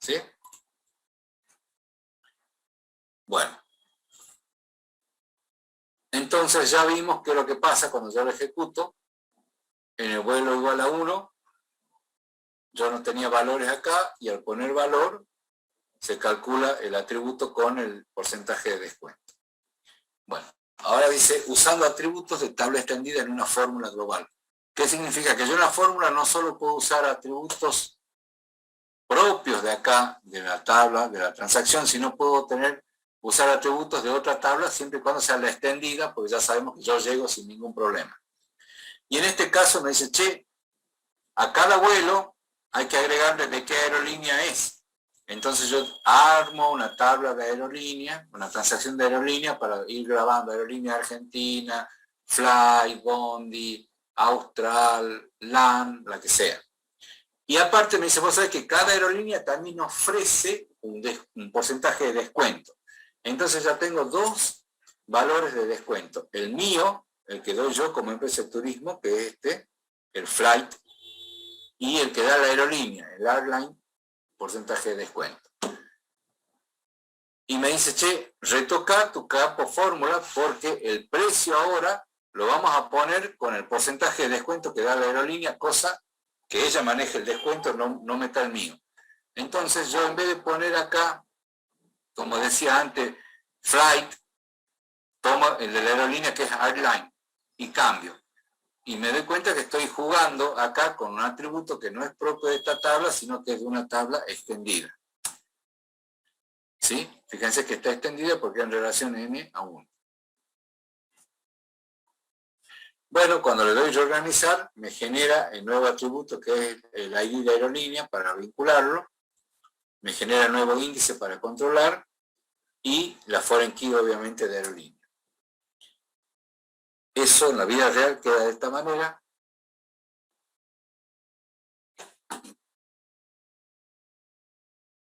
¿Sí? Bueno. Entonces ya vimos que lo que pasa cuando yo lo ejecuto, en el vuelo igual a 1, yo no tenía valores acá, y al poner valor, se calcula el atributo con el porcentaje de descuento. Bueno, ahora dice, usando atributos de tabla extendida en una fórmula global. ¿Qué significa? Que yo en la fórmula no solo puedo usar atributos propios de acá, de la tabla, de la transacción, sino puedo usar atributos de otra tabla siempre y cuando sea la extendida, porque ya sabemos que yo llego sin ningún problema. Y en este caso me dice, che, a cada vuelo hay que agregarle de qué aerolínea es. Entonces yo armo una tabla de aerolínea, una transacción de aerolínea para ir grabando aerolínea argentina, Fly, Bondi, Austral, LAN, la que sea. Y aparte me dice, vos sabés que cada aerolínea también ofrece un porcentaje de descuento. Entonces ya tengo 2 valores de descuento. El mío, el que doy yo como empresa de turismo, que es el flight, y el que da la aerolínea, el airline, porcentaje de descuento. Y me dice, che, retoca tu campo fórmula porque el precio ahora lo vamos a poner con el porcentaje de descuento que da la aerolínea, cosa que ella maneje el descuento, no meta el mío. Entonces yo en vez de poner acá, como decía antes, flight, tomo el de la aerolínea que es airline y cambio. Y me doy cuenta que estoy jugando acá con un atributo que no es propio de esta tabla, sino que es de una tabla extendida. ¿Sí? Fíjense que está extendida porque en relación n a 1. Bueno, cuando le doy reorganizar, me genera el nuevo atributo que es el ID de aerolínea para vincularlo, me genera el nuevo índice para controlar y la foreign key obviamente de aerolínea. Eso en la vida real queda de esta manera.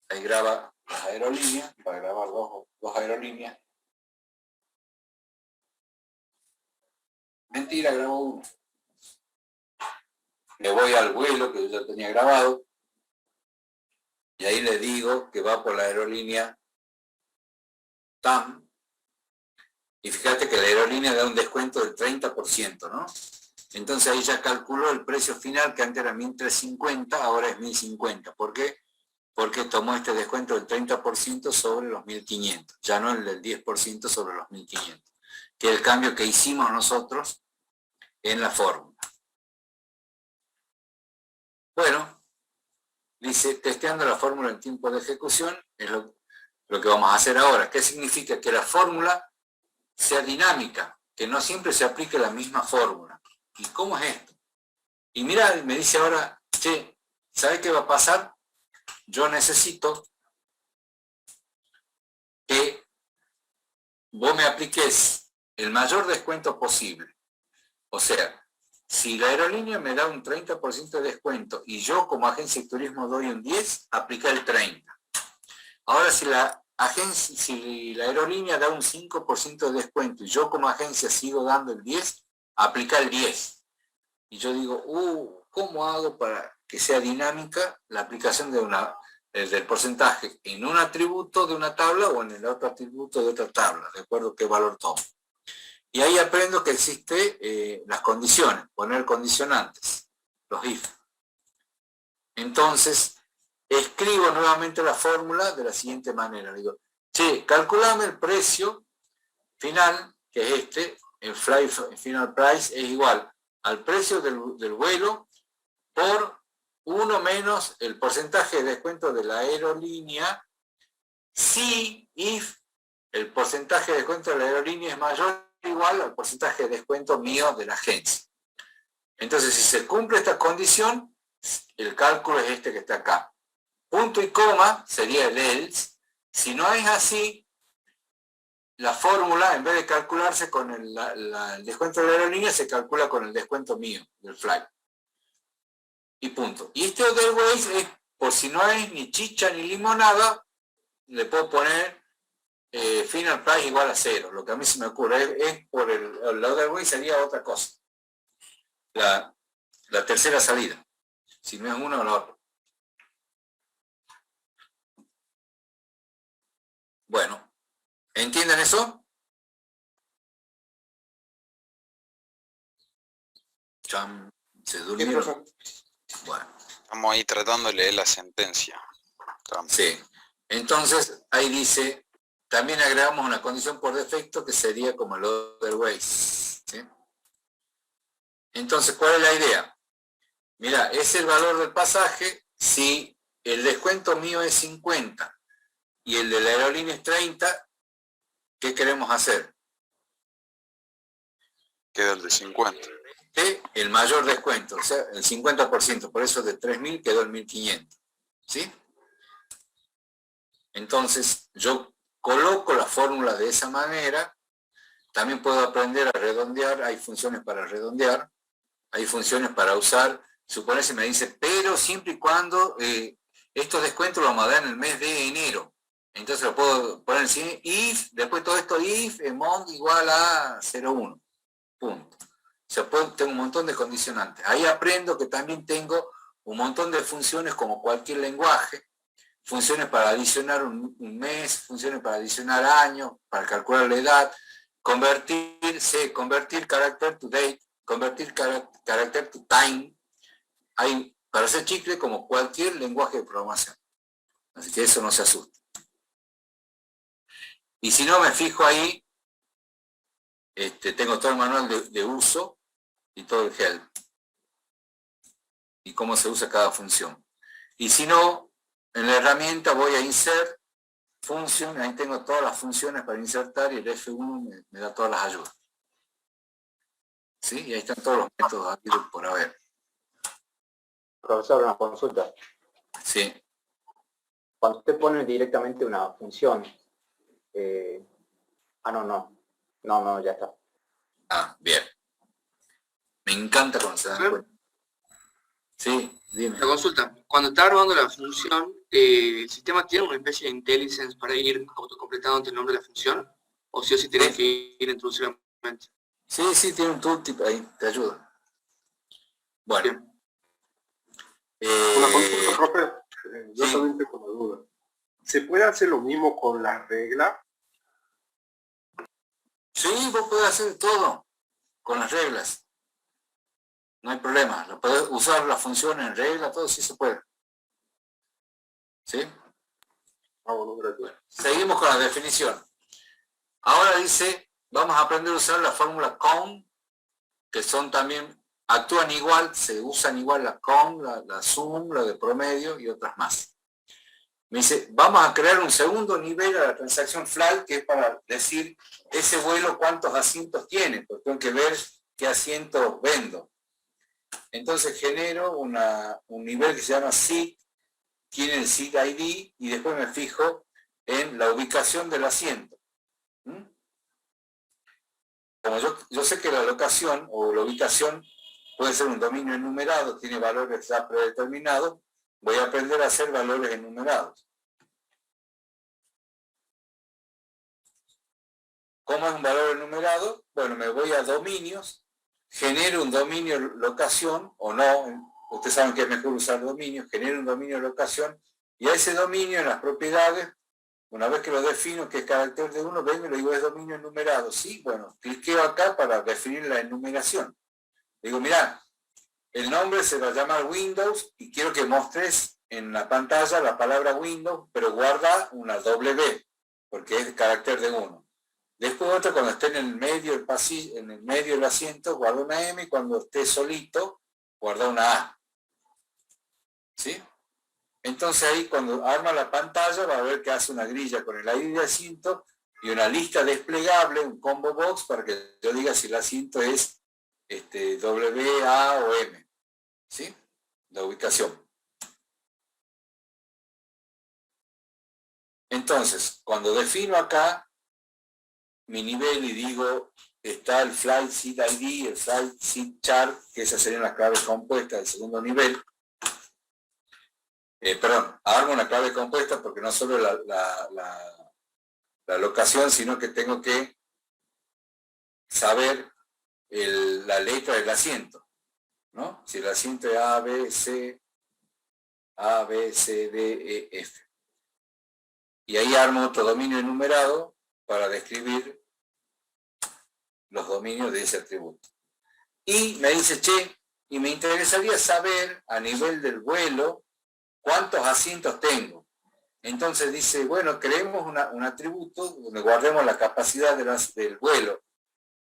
Ahí graba las aerolíneas, para grabar dos aerolíneas. Mentira, grabo uno. Me voy al vuelo que yo ya tenía grabado y ahí le digo que va por la aerolínea TAM. Y fíjate que la aerolínea da un descuento del 30%, ¿no? Entonces ahí ya calculó el precio final, que antes era 1.350, ahora es 1.050. ¿Por qué? Porque tomó este descuento del 30% sobre los 1.500, ya no el del 10% sobre los 1.500, que es el cambio que hicimos nosotros en la fórmula. Bueno, dice, testeando la fórmula en tiempo de ejecución, es lo que vamos a hacer ahora. ¿Qué significa? Que la fórmula sea dinámica, que no siempre se aplique la misma fórmula. ¿Y cómo es esto? Y mira, me dice ahora, che, ¿sabe qué va a pasar? Yo necesito que vos me apliques el mayor descuento posible. O sea, si la aerolínea me da un 30% de descuento y yo como agencia de turismo doy un 10%, aplica el 30%. Ahora si la aerolínea da un 5% de descuento y yo como agencia sigo dando el 10%, aplica el 10%. Y yo digo, ¿cómo hago para que sea dinámica la aplicación del porcentaje en un atributo de una tabla o en el otro atributo de otra tabla, de acuerdo a qué valor tomo? Y ahí aprendo que existe las condiciones, poner condicionantes, los if. Entonces, escribo nuevamente la fórmula de la siguiente manera. Digo, che, calculame el precio final, que es este, el final price es igual al precio del vuelo por 1 menos el porcentaje de descuento de la aerolínea si, if, el porcentaje de descuento de la aerolínea es mayor o igual al porcentaje de descuento mío de la agencia. Entonces, si se cumple esta condición, el cálculo es este que está acá. Punto y coma sería el else. Si no es así, la fórmula, en vez de calcularse con el descuento de la aerolínea, se calcula con el descuento mío, del flight. Y punto. Y este otherwise es, por si no es ni chicha ni limonada, le puedo poner final price igual a 0. Lo que a mí se me ocurre es por el otherwise sería otra cosa. La tercera salida. Si no es uno o la otra. Bueno, ¿entienden eso? Cham, se durmieron. Bueno. Estamos ahí tratando de leer la sentencia. Sí. Entonces, ahí dice, también agregamos una condición por defecto que sería como el otherwise. ¿Sí? Entonces, ¿cuál es la idea? Mira, es el valor del pasaje si el descuento mío es 50 y el de la aerolínea es 30, ¿qué queremos hacer? Queda el de 50. El mayor descuento, o sea, el 50%, por eso de 3.000 quedó el 1.500. ¿Sí? Entonces, yo coloco la fórmula de esa manera. También puedo aprender a redondear, hay funciones para redondear, hay funciones para usar, suponete me dice, pero siempre y cuando estos descuentos los vamos a dar en el mes de enero. Entonces lo puedo poner en sí, if, después todo esto if, amount igual a 0,1. Punto. O sea, tengo un montón de condicionantes. Ahí aprendo que también tengo un montón de funciones como cualquier lenguaje, funciones para adicionar un mes, funciones para adicionar años, para calcular la edad, convertir character to date, convertir character to time. Hay para hacer chicle como cualquier lenguaje de programación. Así que eso no se asuste. Y si no, me fijo ahí, tengo todo el manual de uso y todo el help. Y cómo se usa cada función. Y si no, en la herramienta voy a insert function, ahí tengo todas las funciones para insertar y el F1 me da todas las ayudas. ¿Sí? Y ahí están todos los métodos aquí por haber. Profesor, una consulta. Sí. Cuando usted pone directamente una función, no, ya está. Ah, bien. Me encanta cuando se dan cuenta. Sí, dime. La consulta, cuando está armando la función, ¿el sistema tiene una especie de intelligence para ir autocompletando el nombre de la función? ¿O sí o sí tiene que ir introductivamente? Sí, tiene un tooltip ahí, te ayuda. Bueno. Una consulta, profe. Yo también tengo una duda. ¿Se puede hacer lo mismo con la regla? Sí, vos podés hacer todo con las reglas. No hay problema. Lo podés usar la función en regla, todo sí se puede. ¿Sí? Bueno, gracias. Seguimos con la definición. Ahora dice, vamos a aprender a usar la fórmula COUNT, que son también, actúan igual, se usan igual la COUNT, la SUM, la de promedio y otras más. Me dice, vamos a crear un segundo nivel a la transacción flight, que es para decir ese vuelo cuántos asientos tiene, porque tengo que ver qué asientos vendo. Entonces genero un nivel que se llama seat, tiene el seat ID, y después me fijo en la ubicación del asiento. Como yo sé que la locación o la ubicación puede ser un dominio enumerado, tiene valores ya predeterminados, voy a aprender a hacer valores enumerados. ¿Cómo es un valor enumerado? Bueno, me voy a dominios, genero un dominio locación, o no, ustedes saben que es mejor usar dominios, genero un dominio locación, y a ese dominio en las propiedades, una vez que lo defino, que es carácter de uno, vengo y le digo es dominio enumerado. Sí, bueno, cliqueo acá para definir la enumeración. Digo, mirá, el nombre se va a llamar Windows y quiero que mostres en la pantalla la palabra Windows, pero guarda una W, porque es carácter de 1. Después otro, cuando esté en el medio del pasillo, en el medio del asiento, guarda una M, y cuando esté solito, guarda una A. ¿Sí? Entonces ahí cuando arma la pantalla va a ver que hace una grilla con el ID de asiento y una lista desplegable, un combo box, para que yo diga si el asiento es W, A o M. ¿Sí? La ubicación. Entonces, cuando defino acá mi nivel y digo, está el Flight Seat ID, el Flight Seat Chart, que esas serían las claves compuestas del segundo nivel. Armo una clave compuesta porque no solo la locación, sino que tengo que saber la letra del asiento, ¿no? Si el asiento es A, B, C, D, E, F. Y ahí armo otro dominio enumerado para describir los dominios de ese atributo. Y me dice, che, y me interesaría saber a nivel del vuelo cuántos asientos tengo. Entonces dice, bueno, creemos un atributo donde guardemos la capacidad del vuelo,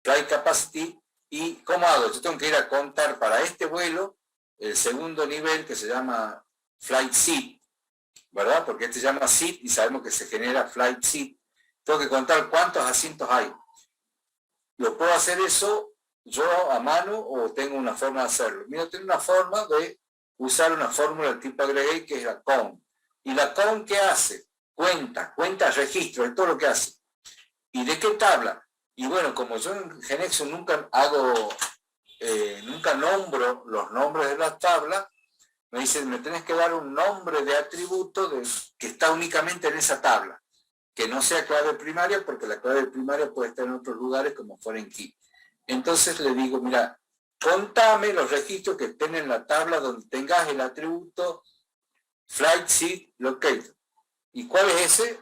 flight capacity, y ¿cómo hago? Yo tengo que ir a contar para este vuelo el segundo nivel que se llama flight seat, ¿verdad? Porque este se llama seat y sabemos que se genera flight seat. Tengo que contar cuántos asientos hay. ¿Lo puedo hacer eso yo a mano o tengo una forma de hacerlo? Mira, tengo una forma de usar una fórmula del tipo aggregate que es la count. ¿Y la count qué hace? Cuenta registro, es todo lo que hace. ¿Y de qué tabla? Y bueno, como yo en Genexo nunca nombro los nombres de las tablas, me dicen, me tenés que dar un nombre de atributo que está únicamente en esa tabla, que no sea clave primaria, porque la clave primaria puede estar en otros lugares como foreign key. Entonces le digo, mira, contame los registros que estén en la tabla donde tengas el atributo flight seat locator. ¿Y cuál es ese?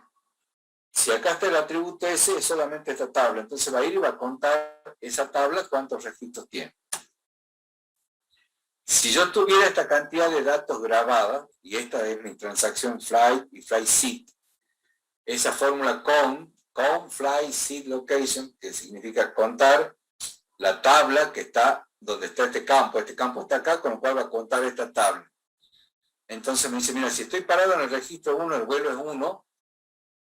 Si acá está el atributo ese, es solamente esta tabla. Entonces va a ir y va a contar esa tabla cuántos registros tiene. Si yo tuviera esta cantidad de datos grabada, y esta es mi transacción flight y flight seat, esa fórmula con flight seat location, que significa contar la tabla que está donde está este campo está acá, con lo cual va a contar esta tabla. Entonces me dice, mira, si estoy parado en el registro 1, el vuelo es 1,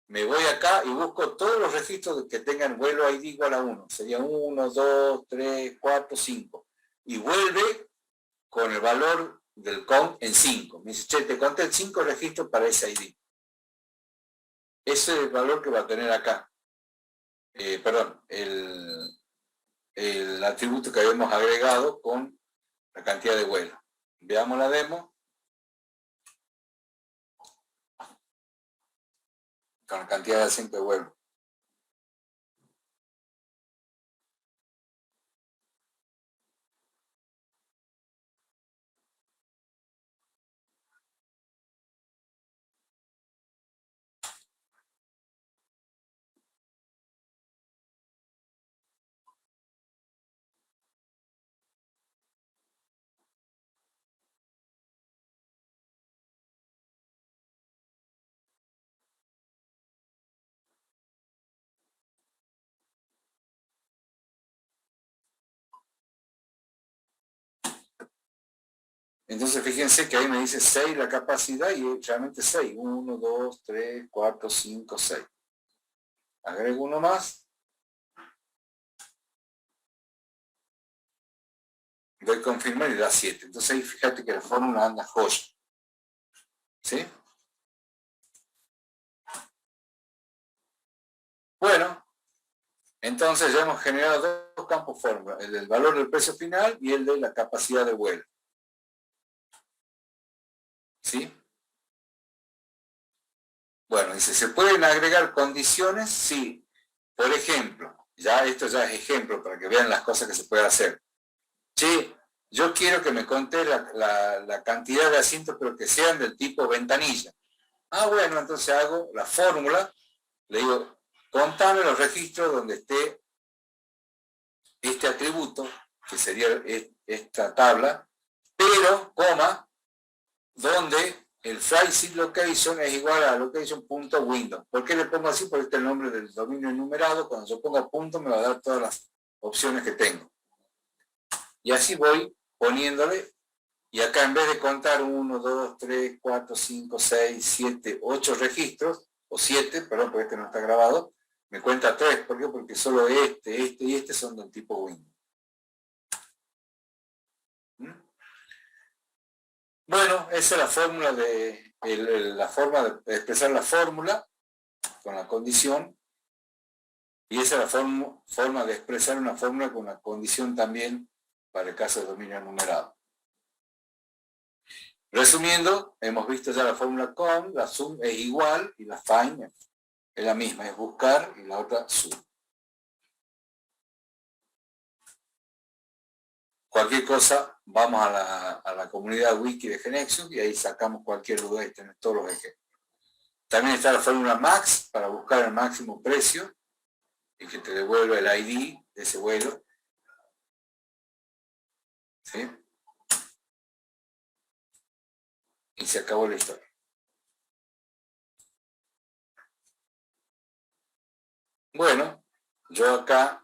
me voy acá y busco todos los registros que tengan vuelo ID igual a 1. Sería 1, 2, 3, 4, 5. Y vuelve con el valor del CON en 5. Me dice, che, te conté 5 registros para ese ID. Ese es el valor que va a tener acá. Perdón, el atributo que habíamos agregado con la cantidad de vuelo. Veamos la demo. Con la cantidad de asientos de vuelo. Entonces fíjense que ahí me dice 6 la capacidad y realmente 6. 1, 2, 3, 4, 5, 6. Agrego uno más. Doy confirmar y da 7. Entonces ahí fíjate que la fórmula anda joya. ¿Sí? Bueno, entonces ya hemos generado dos campos fórmula. El del valor del precio final y el de la capacidad de vuelo. ¿Sí? Bueno, dice, ¿se pueden agregar condiciones? Sí. Por ejemplo, esto ya es ejemplo para que vean las cosas que se puede hacer. Sí, yo quiero que me conté la cantidad de asientos, pero que sean del tipo ventanilla. Ah, bueno, entonces hago la fórmula, le digo, contame los registros donde esté este atributo, que sería esta tabla, pero, coma, donde el flight seat location es igual a location.window. ¿Por qué le pongo así? Porque este es el nombre del dominio enumerado. Cuando yo ponga punto me va a dar todas las opciones que tengo. Y así voy poniéndole, y acá en vez de contar 1, 2, 3, 4, 5, 6, 7, 8 registros, o 7, perdón, porque este no está grabado, me cuenta 3. ¿Por qué? Porque solo este y este son del tipo window. Bueno, esa es la fórmula la forma de expresar la fórmula con la condición, y esa es la forma de expresar una fórmula con la condición también para el caso de dominio enumerado. Resumiendo, hemos visto ya la fórmula con, la sum es igual y la find es la misma, es buscar, y la otra sum. Cualquier cosa, vamos a la comunidad wiki de GeneXus y ahí sacamos cualquier duda y tenés todos los ejemplos. También está la fórmula max para buscar el máximo precio y que te devuelva el ID de ese vuelo. ¿Sí? Y se acabó la historia. Bueno, yo acá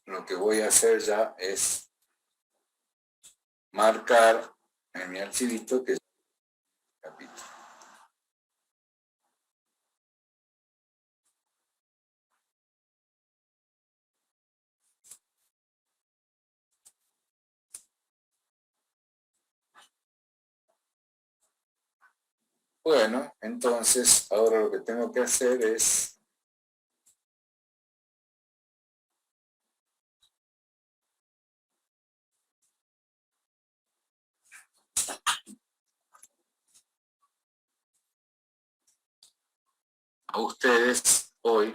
lo que voy a hacer ya es marcar en mi archivito que es el capítulo. Bueno, entonces ahora lo que tengo que hacer es a ustedes hoy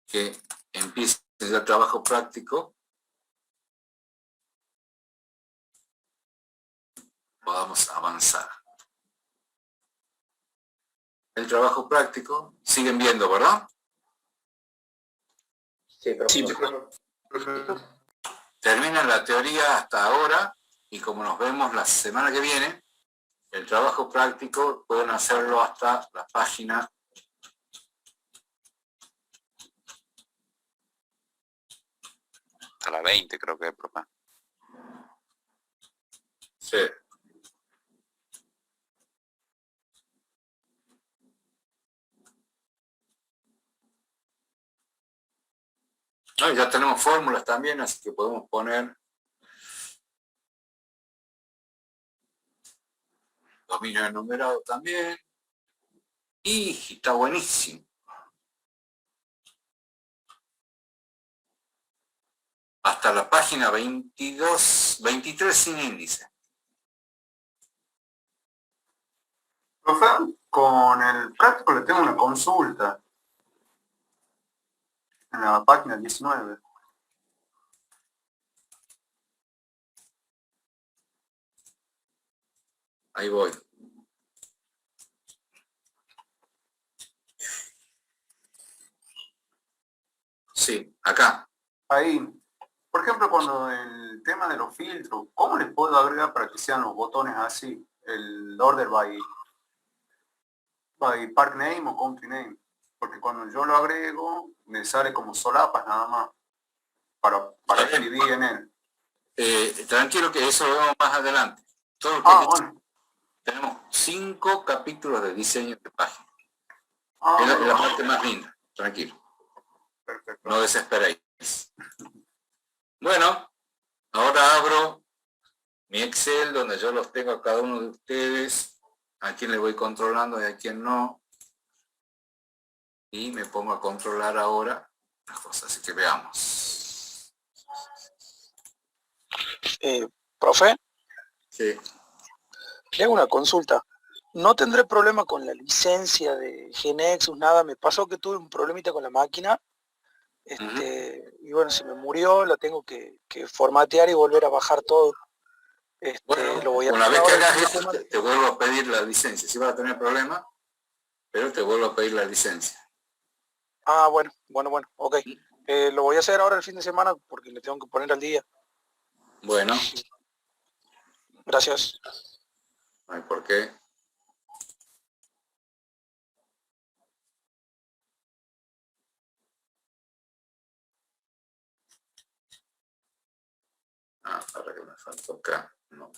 que empiecen el trabajo práctico podamos avanzar. El trabajo práctico, siguen viendo, ¿verdad? Sí, Sí, profesor. profe. Termina la teoría hasta ahora y como nos vemos la semana que viene, el trabajo práctico pueden hacerlo hasta la página A la 20 creo que, profe. sí. No, ya tenemos fórmulas también, así que podemos poner dominio enumerado también. Y está buenísimo. Hasta la página 23 sin índice. Profe, con el práctico le tengo una consulta en la página 19. Ahí voy. Sí, acá. Ahí, por ejemplo, cuando el tema de los filtros, ¿cómo les puedo agregar para que sean los botones así? El order by park name o country name. Porque cuando yo lo agrego, me sale como solapas nada más para escribir en él. Tranquilo que eso lo vemos más adelante. Todo lo que Bueno. tenemos 5 capítulos de diseño de página. Es la parte más linda, tranquilo. Perfecto. No desesperéis. Bueno, ahora abro mi Excel donde yo los tengo a cada uno de ustedes, a quién le voy controlando y a quién no. Y me pongo a controlar ahora las cosas, así que veamos. Profe, Sí. le hago una consulta. No tendré problema con la licencia de Genexus, nada. Me pasó que tuve un problemita con la máquina. Y bueno, se me murió, la tengo que formatear y volver a bajar todo. Bueno, lo voy a una hacer vez que ahora el hagas fin de eso, semana. te vuelvo a pedir la licencia. Sí vas a tener problemas, pero te vuelvo a pedir la licencia. Ah, bueno, ok. Lo voy a hacer ahora el fin de semana porque le tengo que poner al día. Bueno. Gracias. No hay por qué. Para que me faltó acá. No.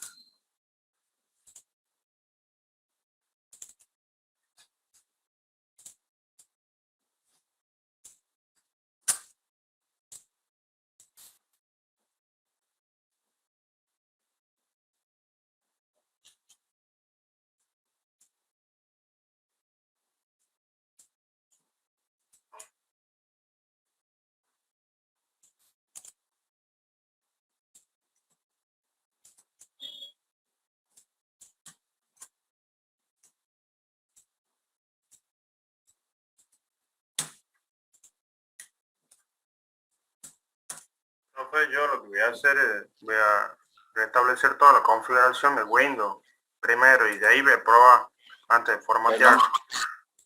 Profe, yo lo que voy a hacer es, voy a restablecer toda la configuración de Windows primero y de ahí voy a probar antes de formatear.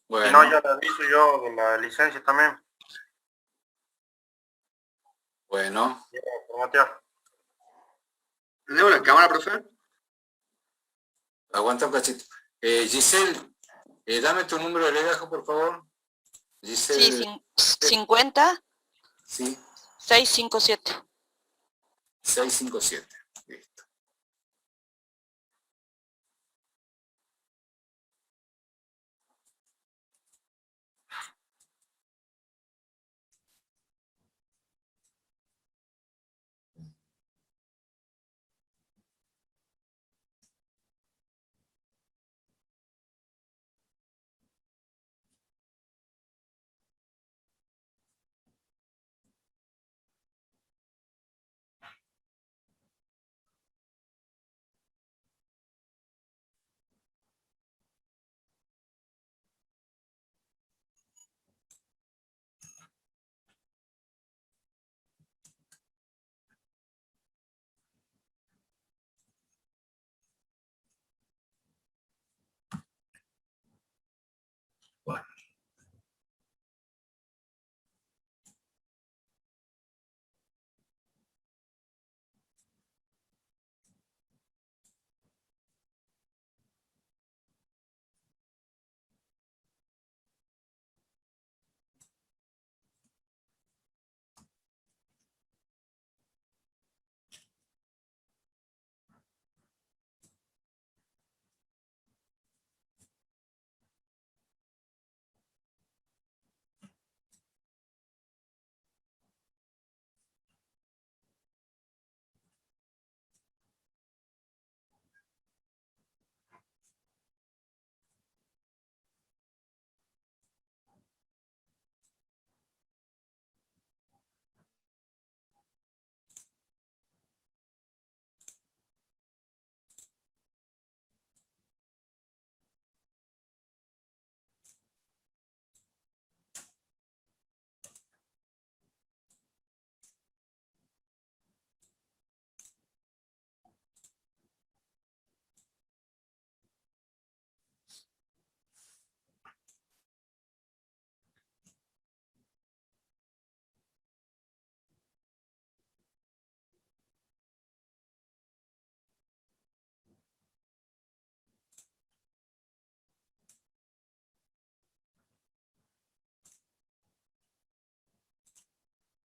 Bueno. Si no, ya le aviso yo de la licencia también. Bueno. Ya voy a formatear. ¿Prendemos la cámara, profe? Aguanta un cachito. Giselle, dame tu número de legajo, por favor. Giselle. Sí, 50 Sí. 657. 657. Listo.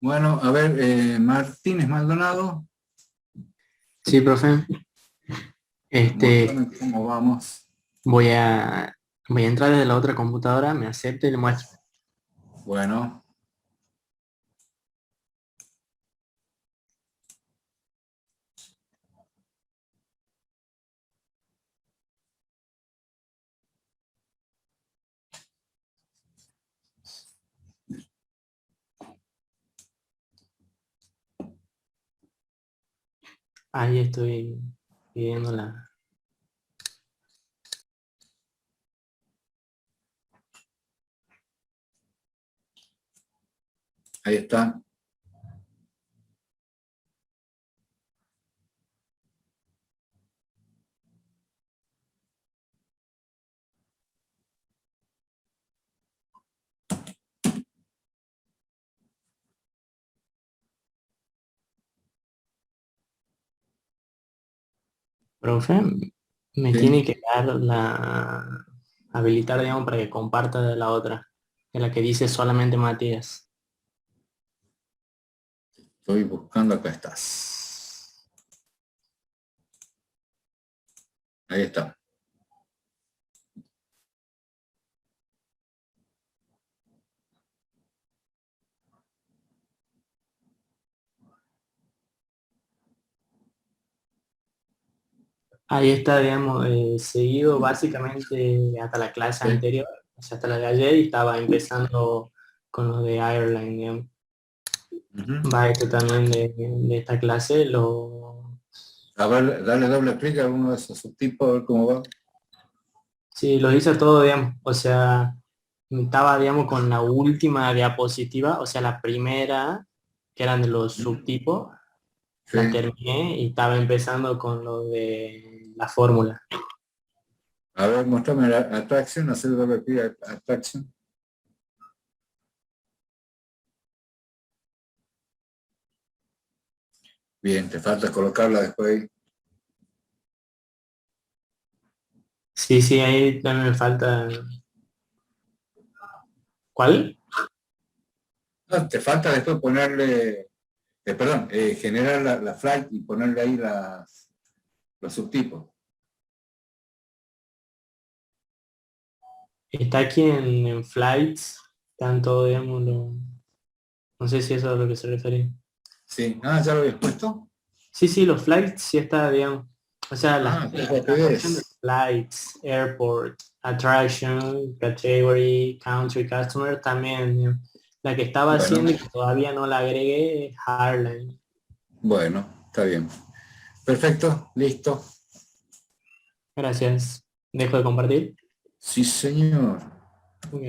Bueno, a ver, Martínez Maldonado. Sí, profe. Muéstrame cómo vamos. Voy a entrar desde la otra computadora, me acepto y le muestro. Bueno. Ahí estoy viendo la... Ahí está. Profe, me Sí. tiene que dar la... habilitar, digamos, para que comparta de la otra, de la que dice solamente Matías. Estoy buscando, acá estás. Ahí está. Ahí está, digamos, seguido básicamente hasta la clase Sí. anterior, o sea, hasta la de ayer, y estaba empezando con lo de Ireland, digamos. Va esto también de esta clase, A ver, dale doble clic a alguno de esos subtipos, a ver cómo va. sí, lo hice todo, digamos, o sea, estaba, digamos, con la última diapositiva, o sea, la primera, que eran de los subtipos, la terminé y estaba empezando con lo de la fórmula. A ver, muéstrame la attraction, hacer doble clic a attraction. Bien, te falta colocarla después ahí. Sí, sí, ahí también me falta... ¿Cuál? No, te falta después ponerle, perdón, generar la flight y ponerle ahí los subtipos. Está aquí en Flights, tanto, digamos, no sé si eso es a lo que se refiere. Sí, ah, ¿ya lo habías puesto? Sí, sí, los flights sí está, digamos. O sea, Ah, la qué opción de rapidez. flights, airport, attraction, category, country, customer también, digamos. La que estaba Bueno, haciendo y que todavía no la agregué es Harlem. bueno, está bien. Perfecto, listo. Gracias. Dejo de compartir. Sí, señor. Ok.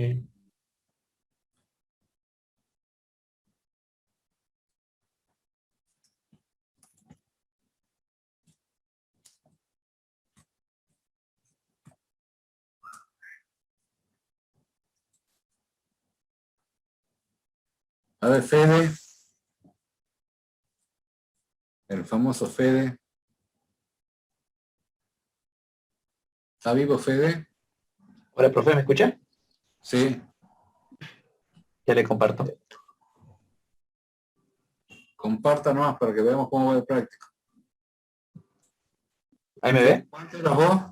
A ver, Fede. El famoso Fede. ¿Está vivo, Fede? Hola, profe, ¿me escucha? Sí. Ya le comparto. Comparta nomás para que veamos cómo va el práctico. ¿Ahí me ve? ¿Cuánto eras vos?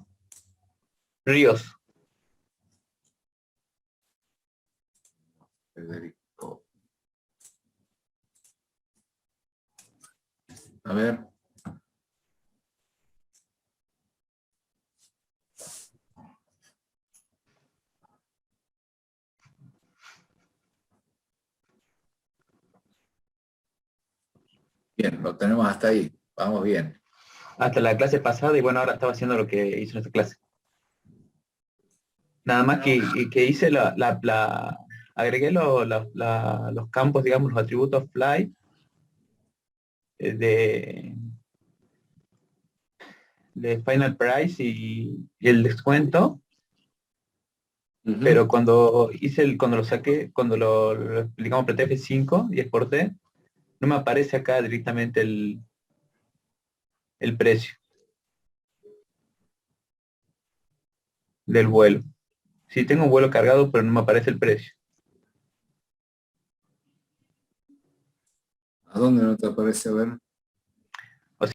Ríos. Federico. A ver. Bien, lo tenemos hasta ahí. Vamos bien. Hasta la clase pasada y bueno, ahora estaba haciendo lo que hizo en esta clase. Nada más que hice agregué los campos, digamos, los atributos fly de Final Price y el descuento, pero cuando lo saqué, cuando lo explicamos, apreté F5 y exporté, no me aparece acá directamente el precio del vuelo. Sí, tengo un vuelo cargado, pero no me aparece el precio. ¿A dónde no te aparece? A ver.